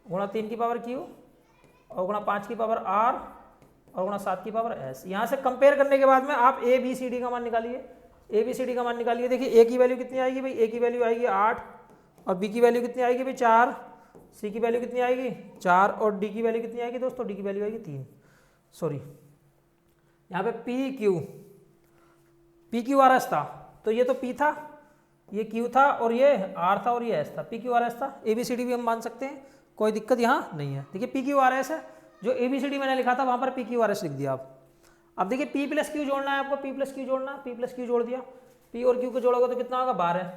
गुणा 3 की पावर क्यू और गुणा 5 की पावर आर और गुणा 7 की पावर एस। यहाँ से कंपेयर करने के बाद में आप ए बी सी डी का मान निकालिए, ए बी सी डी का मान निकालिए। देखिए ए की वैल्यू कितनी आएगी भाई, ए की वैल्यू आएगी 8 और बी की वैल्यू कितनी आएगी भाई 4, सी की वैल्यू कितनी आएगी 4 और डी की वैल्यू कितनी आएगी दोस्तों, डी की वैल्यू आएगी 3, सॉरी यहाँ पे पी क्यू आर एस था, तो ये तो पी था, ये क्यू था और ये आर था और ये एस था, पी क्यू आर एस था। ए बी सी डी भी हम मान सकते हैं, कोई दिक्कत यहाँ नहीं है। देखिए पी क्यू आर एस है, जो ए बी सी डी मैंने लिखा था वहाँ पर पी क्यू आर एस लिख दिया आप। अब देखिए पी प्लस क्यू जोड़ना है आपको, पी प्लस क्यू जोड़ना, पी प्लस क्यू जोड़ दिया, पी और क्यू को जोड़ोगे तो कितना होगा 12,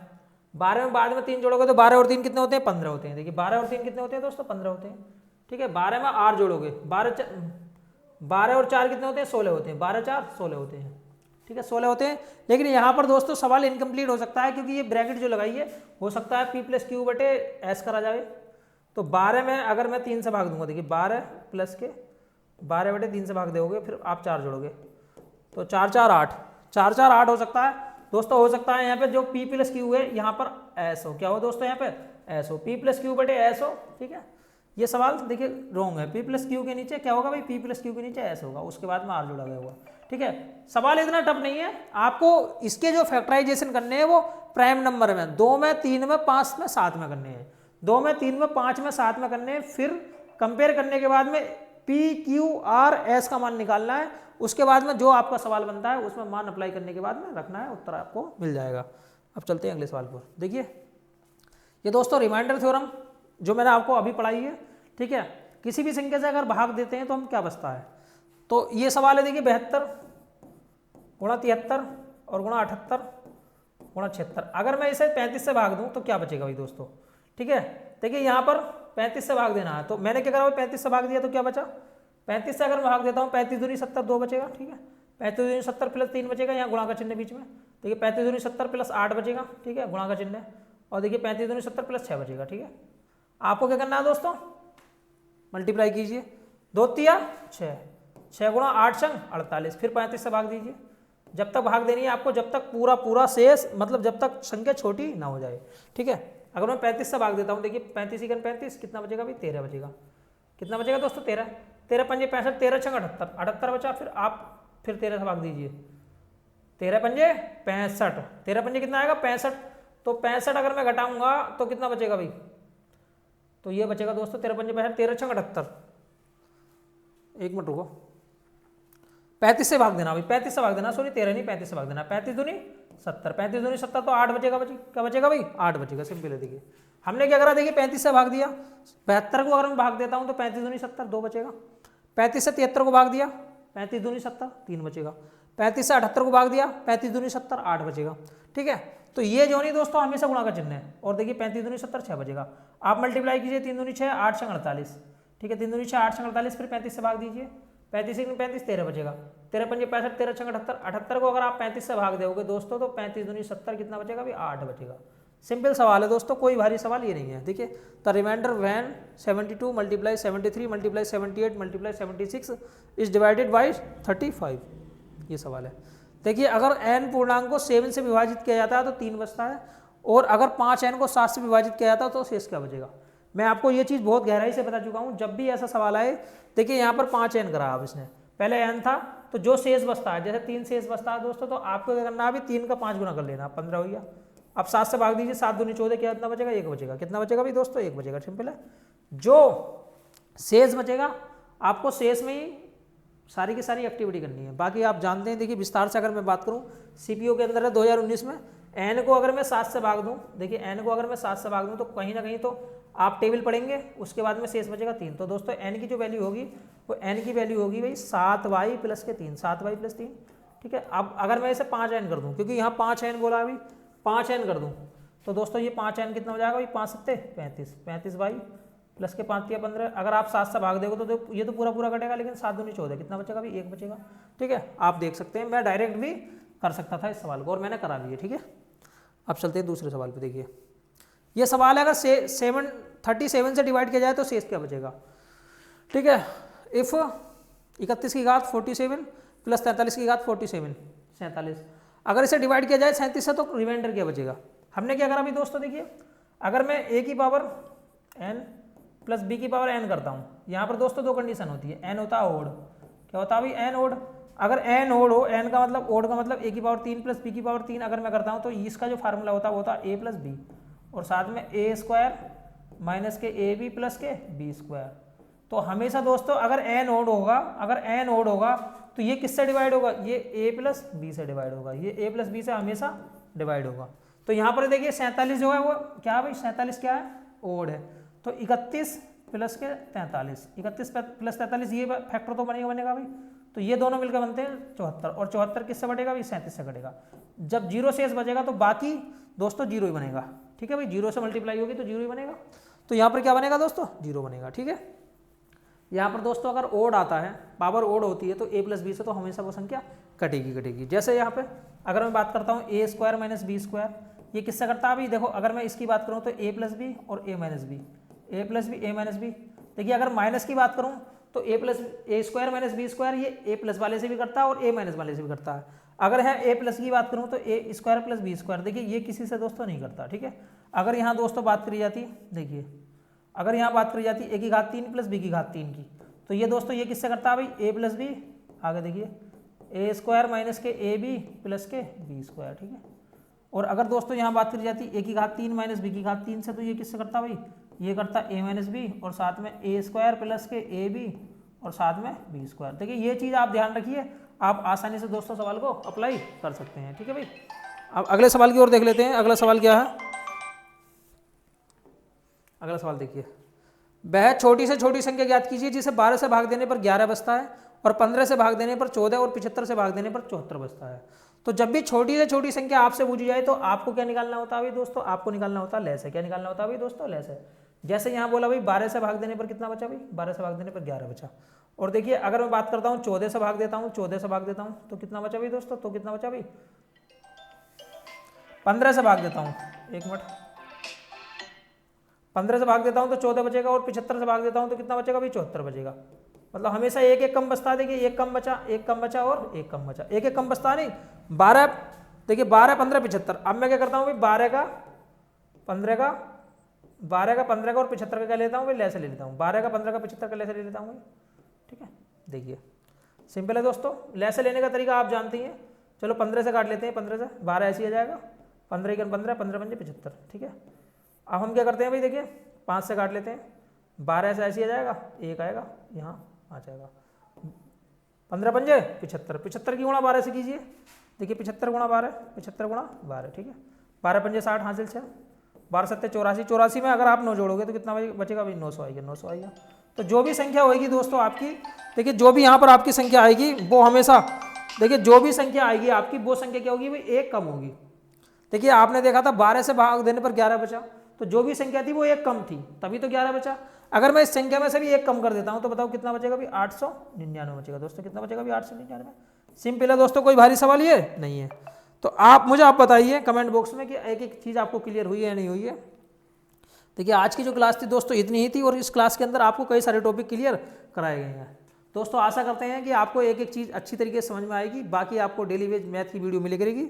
12 में बाद में 3 जोड़ोगे तो 12 और 3 कितने होते हैं 15 होते हैं। देखिए 12 और 3 कितने होते हैं दोस्तों 15 होते हैं, ठीक है। 12 में आर जोड़ोगे, 12 और 4 कितने होते हैं 16 होते हैं, 12 4 16 होते हैं, ठीक है 16 होते हैं। लेकिन यहाँ पर दोस्तों सवाल इनकम्प्लीट हो सकता है, क्योंकि ये ब्रैकेट जो लगाई है हो सकता है पी प्लस क्यू बटे एस करा जाए। तो 12 में अगर मैं 3 से भाग दूंगा, देखिए 12 प्लस के 12 बटे 3 से भाग दोगे, फिर आप 4 जोड़ोगे तो 4 4 8, 4 4 8 हो सकता है दोस्तों। हो सकता है यहाँ पे जो पी प्लस क्यू है यहाँ पर एस हो, क्या हो दोस्तों यहाँ पे एस हो, पी प्लस क्यू बटे एस हो, ठीक है। ये सवाल देखिए रॉन्ग है, पी प्लस क्यू के नीचे क्या होगा भाई, पी प्लस क्यू के नीचे एस होगा, उसके बाद में आर जोड़ा गया होगा, ठीक है। सवाल इतना टफ नहीं है, आपको इसके जो फैक्टराइजेशन करने हैं वो प्राइम नंबर में 2 में 3 में 5 में 7 में करने हैं, 2 में 3 में 5 में 7 में करने हैं। फिर कंपेयर करने के बाद में पी क्यू आर एस का मान निकालना है, उसके बाद में जो आपका सवाल बनता है उसमें मान अप्लाई करने के बाद में रखना है, उत्तर आपको मिल जाएगा। अब चलते हैं अगले सवाल पर। देखिए ये दोस्तों रिमाइंडर थ्योरम जो मैंने आपको अभी पढ़ाई है, ठीक है। किसी भी संख्या से अगर भाग देते हैं तो हम क्या बचता है, तो ये सवाल है देखिए 72 गुणा 73 और गुणा 78 गुणा 76। अगर मैं इसे 35 से भाग दूं तो क्या बचेगा भाई दोस्तों, ठीक है। देखिए यहाँ पर 35 से भाग देना है, तो मैंने क्या करा भाई 35 से भाग दिया तो क्या बचा, 35 से अगर मैं भाग देता हूँ 35 दूनी 70 2 बचेगा, ठीक है। 35 दूनी 70 प्लस 3 बचेगा, यहाँ गुणा का चिन्ह बीच में, देखिए 35 दूनी 70 प्लस 8 बचेगा, ठीक है, गुणा का चिन्ह। और देखिए 35 दूनी 70 प्लस 6 बचेगा, ठीक है। आपको क्या करना है दोस्तों, मल्टीप्लाई कीजिए, 2 तिया 6, 6 गुणा 8 संग 48, फिर 35 से भाग दीजिए। जब तक भाग देनी है आपको, जब तक पूरा शेष मतलब जब तक संख्या छोटी ना हो जाए, ठीक है। अगर मैं 35 से भाग देता हूँ, देखिए 35 इकन 35, कितना बचेगा भाई 13 बचेगा। कितना बचेगा दोस्तों 13, 13 पंजे 65, 13 छंग 78, 78 बचा। फिर आप फिर 13 से भाग दीजिए, 13 पंजे 65, 13 पंजे कितना आएगा 65, तो 65 अगर मैं घटाऊंगा तो कितना बचेगा भाई, तो ये बचेगा दोस्तों 13 पंजे 65, 13 छंग 78, एक मिनट रुको, 35 से भाग देना भाई, 35 से भाग देना, सॉरी 13 नहीं 35 से भाग देना, 35 दूनी 70, 35 दूनी 70, तो 8 बचेगा, क्या बचेगा भाई 8 बचेगा। सिंपल है, देखिए हमने क्या करा, देखिए 35 से भाग दिया, 72 को अगर मैं भाग देता हूँ तो 35 दूनी 70, 2 बचेगा। 35 से 73 को भाग दिया, 35 दूनी 70, 3 बचेगा। 35 से 78 को भाग दिया, 35 दूनी 70, 8 बचेगा। ठीक है, तो ये जो नहीं दोस्तों हमेशा गुणा का चिन्ह है। और देखिए 35 दूनी 70, 6 बचेगा। आप मल्टीप्लाई कीजिए, 3 दूनी 6, 8 छंग 48, ठीक है, 3 दूनी 6, 8 छंग 48, फिर 35 से भाग दीजिए, 35 एक 35, 13 बचेगा। 13 पंजे 65, 13 छंग 78, 78 को अगर आप 35 से भाग दोगे दोस्तों तो 35 दूनी 70, कितना बचेगा भाई 8 बचेगा। सिंपल सवाल है दोस्तों, कोई भारी सवाल ये नहीं है। देखिए the remainder when 72 multiply 73 multiply 78 multiply 76 is divided by 35, ये सवाल है। देखिए अगर n पूर्णांक को 7 से विभाजित किया जाता है तो 3 बचता है, और अगर 5n को 7 से विभाजित किया जाता है तो शेष क्या बचेगा। मैं आपको ये चीज़ बहुत गहराई से बता चुका हूँ। जब भी ऐसा सवाल आए, देखिए यहाँ पर 5n करा अब इसने, पहले n था तो जो शेष बचता है, जैसे 3 शेष बचता है दोस्तों, तो आपको क्या करना है, अभी 3 का 5 गुना कर लेना, 15 हो गया। अब 7 से भाग दीजिए, 7 दूनी 14, क्या कितना बचेगा 1 बचेगा। कितना बचेगा भाई दोस्तों 1 बचेगा। सिंपल है, जो शेष बचेगा आपको शेष में ही सारी की सारी एक्टिविटी करनी है। बाकी आप जानते हैं, देखिए विस्तार से अगर मैं बात करूं, सीपीओ के अंदर है 2019 में, एन को अगर मैं 7 से भाग दूं, देखिए एन को अगर मैं 7 से भाग दूं तो कहीं ना कहीं तो आप टेबल पढ़ेंगे, उसके बाद में शेष बचेगा 3। तो दोस्तों एन की जो वैल्यू होगी वो एन की वैल्यू होगी भाई 7y प्लस के 3, 7y प्लस 3। ठीक है, अब अगर मैं इसे 5n कर दूं, क्योंकि यहाँ 5n बोला अभी, 5n कर दूं तो दोस्तों ये 5n कितना हो जाएगा भाई 5 सत्ते 35, 35y प्लस के 5 या 15। अगर आप 7 से भाग दोगे तो ये तो पूरा पूरा कटेगा, लेकिन 7 दूनी 14, कितना बचेगा भाई 1 बचेगा। ठीक है, आप देख सकते हैं, मैं डायरेक्ट भी कर सकता था इस सवाल को, और मैंने करा भी है। ठीक है, अब चलते हैं दूसरे सवाल पे। देखिए ये सवाल है, अगर 37 से डिवाइड किया जाए तो शेष क्या बचेगा। ठीक है, इफ 31 की घात 47 प्लस 43 की घात 47, 47, अगर इसे डिवाइड किया जाए 37 से तो रिमाइंडर क्या बचेगा। हमने क्या करा अभी दोस्तों, देखिए अगर मैं a की पावर n प्लस b की पावर n करता हूँ, यहाँ पर दोस्तों 2 कंडीशन होती है, n होता है ओड, क्या होता है भाई n ओड। अगर n ओड हो, n का मतलब ओड का मतलब a की पावर 3 प्लस b की पावर 3 अगर मैं करता हूँ तो इसका जो फार्मूला होता है वो होता है a प्लस b, और साथ में a स्क्वायर माइनस के ए बी प्लस के बी स्क्वायर। तो हमेशा दोस्तों अगर n ओड होगा, अगर n ओड होगा तो ये किससे डिवाइड होगा, ये a प्लस बी से डिवाइड होगा, ये a प्लस बी से हमेशा डिवाइड होगा। तो यहाँ पर देखिए 47 जो है वो क्या है भाई, 47 क्या है ओड है, तो 31 प्लस के 43, 31 प्लस 43 ये फैक्टर तो बनेगा भाई, तो ये दोनों मिलकर बनते हैं 74, और 74 किससे बढ़ेगा भाई 37 से कटेगा। जब जीरो शेष बचेगा तो बाकी दोस्तों जीरो ही बनेगा। ठीक है भाई, जीरो से मल्टीप्लाई होगी तो जीरो ही बनेगा, तो यहाँ पर क्या बनेगा दोस्तों जीरो बनेगा। ठीक है, यहाँ पर दोस्तों अगर ओड आता है, पावर ओड होती है तो a प्लस बी से तो हमेशा वो संख्या कटेगी। जैसे यहाँ पे अगर मैं बात करता हूँ a square minus B square, ये किससे करता है अभी, देखो अगर मैं इसकी बात करूँ तो a प्लस बी और a minus B, a plus B a minus B. देखिए अगर माइनस की बात करूँ तो a square minus B square ये a प्लस वाले से भी करता है और a माइनस वाले से भी करता है। अगर है a प्लस की बात करूँ तो a square plus B square, देखिए ये किसी से दोस्तों नहीं करता। ठीक है, अगर यहाँ दोस्तों बात करी जाती, देखिए अगर यहाँ बात करी जाती a की घात 3 प्लस b की घात 3 की, तो ये दोस्तों ये किससे करता है भाई a प्लस बी, आगे देखिए a स्क्वायर माइनस के ए बी प्लस के बी स्क्वायर। ठीक है, और अगर दोस्तों यहाँ बात करी जाती a की घात 3 माइनस b की घात 3 से, तो ये किससे करता भाई, ये करता a माइनस बी और साथ में a स्क्वायर प्लस के ए बी और साथ में बी स्क्वायर। देखिए ये चीज़ आप ध्यान रखिए, आप आसानी से दोस्तों सवाल को अप्लाई कर सकते हैं। ठीक है भाई, अब अगले सवाल की ओर देख लेते हैं। अगला सवाल क्या है, अगला सवाल देखिए, वह छोटी से छोटी संख्या ज्ञात कीजिए जिसे 12 से भाग देने पर 11 बचता है और 15 से भाग देने पर 14 और 75 से भाग देने पर 74 बचता है। तो जब भी छोटी से छोटी संख्या आपसे पूछी जाए तो आपको क्या निकालना होता है भाई दोस्तों, आपको निकालना होता है लैस है। क्या निकालना होता है भाई दोस्तों, लैस है। जैसे यहाँ बोला भाई 12 से भाग देने पर कितना बचा भाई, 12 से भाग देने पर 11 बचा। और देखिए अगर मैं बात करता हूँ 14 से भाग देता हूँ, 14 से भाग देता हूँ तो कितना बचा भाई दोस्तों, तो कितना बचा भाई 15 से भाग देता हूँ, एक मिनट, 15 से भाग देता हूँ तो 14 बचेगा, और 75 से भाग देता हूँ तो कितना बचेगा भाई 74 बचेगा। मतलब हमेशा एक एक कम बचता है। देखिए एक कम बचा, एक कम बचा और एक कम बचा, एक एक कम बचता नहीं। 12 देखिए 12 15 75। अब मैं क्या करता हूँ भाई 12 का 15 का 12 का 15 का और 75 का क्या लेता हूँ भाई, लैसे ले लेता हूँ। 12 का 15 का 75 का लैसे ले लेता हूँ भाई, ठीक है। देखिए सिंपल है दोस्तों, लैसे लेने का तरीका आप जानती हैं। चलो 15 से काट लेते हैं, 15 से 12 ऐसे ही आ जाएगा, 15 1 15, 15 5 75, ठीक है। अब हम क्या करते हैं भाई, देखिए 5 से काट लेते हैं, 12 से ऐसे ही आ जाएगा, 1 आएगा यहाँ आ जाएगा, 15 पंजे 75, 75 की गुणा 12 से कीजिए। देखिए 75 गुणा 12, 75 गुणा 12, ठीक है। 12 पंजे 60 हासिल 6, 12 7 84, 84 में अगर आप 9 जोड़ोगे तो कितना बचेगा भाई, 900 आएगा, 900 आएगा। तो जो भी संख्या होगी दोस्तों आपकी, देखिए जो भी यहाँ पर आपकी संख्या आएगी वो हमेशा, देखिए जो भी संख्या आएगी आपकी वो संख्या क्या होगी भाई, 1 कम होगी। देखिए आपने देखा था 12 से भाग देने पर 11 बचा, तो जो भी संख्या थी वो 1 कम थी, तभी तो 11 बचा। अगर मैं इस संख्या में से भी 1 कम कर देता हूं तो बताओ कितना बचेगा भी, 899 बचेगा दोस्तों। कितना बचेगा भी, 899। सिंपल है दोस्तों, कोई भारी सवाल ये नहीं है। तो आप बताइए कमेंट बॉक्स में कि एक एक चीज़ आपको क्लियर हुई है या नहीं हुई है। देखिए आज की जो क्लास थी दोस्तों इतनी ही थी, और इस क्लास के अंदर आपको कई सारे टॉपिक क्लियर कराए गए हैं दोस्तों। आशा करते हैं कि आपको एक एक चीज़ अच्छी तरीके से समझ में आएगी। बाकी आपको डेली वेज मैथ की वीडियो मिली करेगी।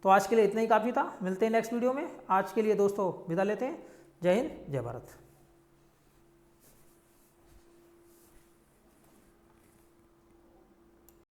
तो आज के लिए इतना ही काफ़ी था, मिलते हैं नेक्स्ट वीडियो में। आज के लिए दोस्तों विदा लेते हैं। जय हिंद, जय भारत।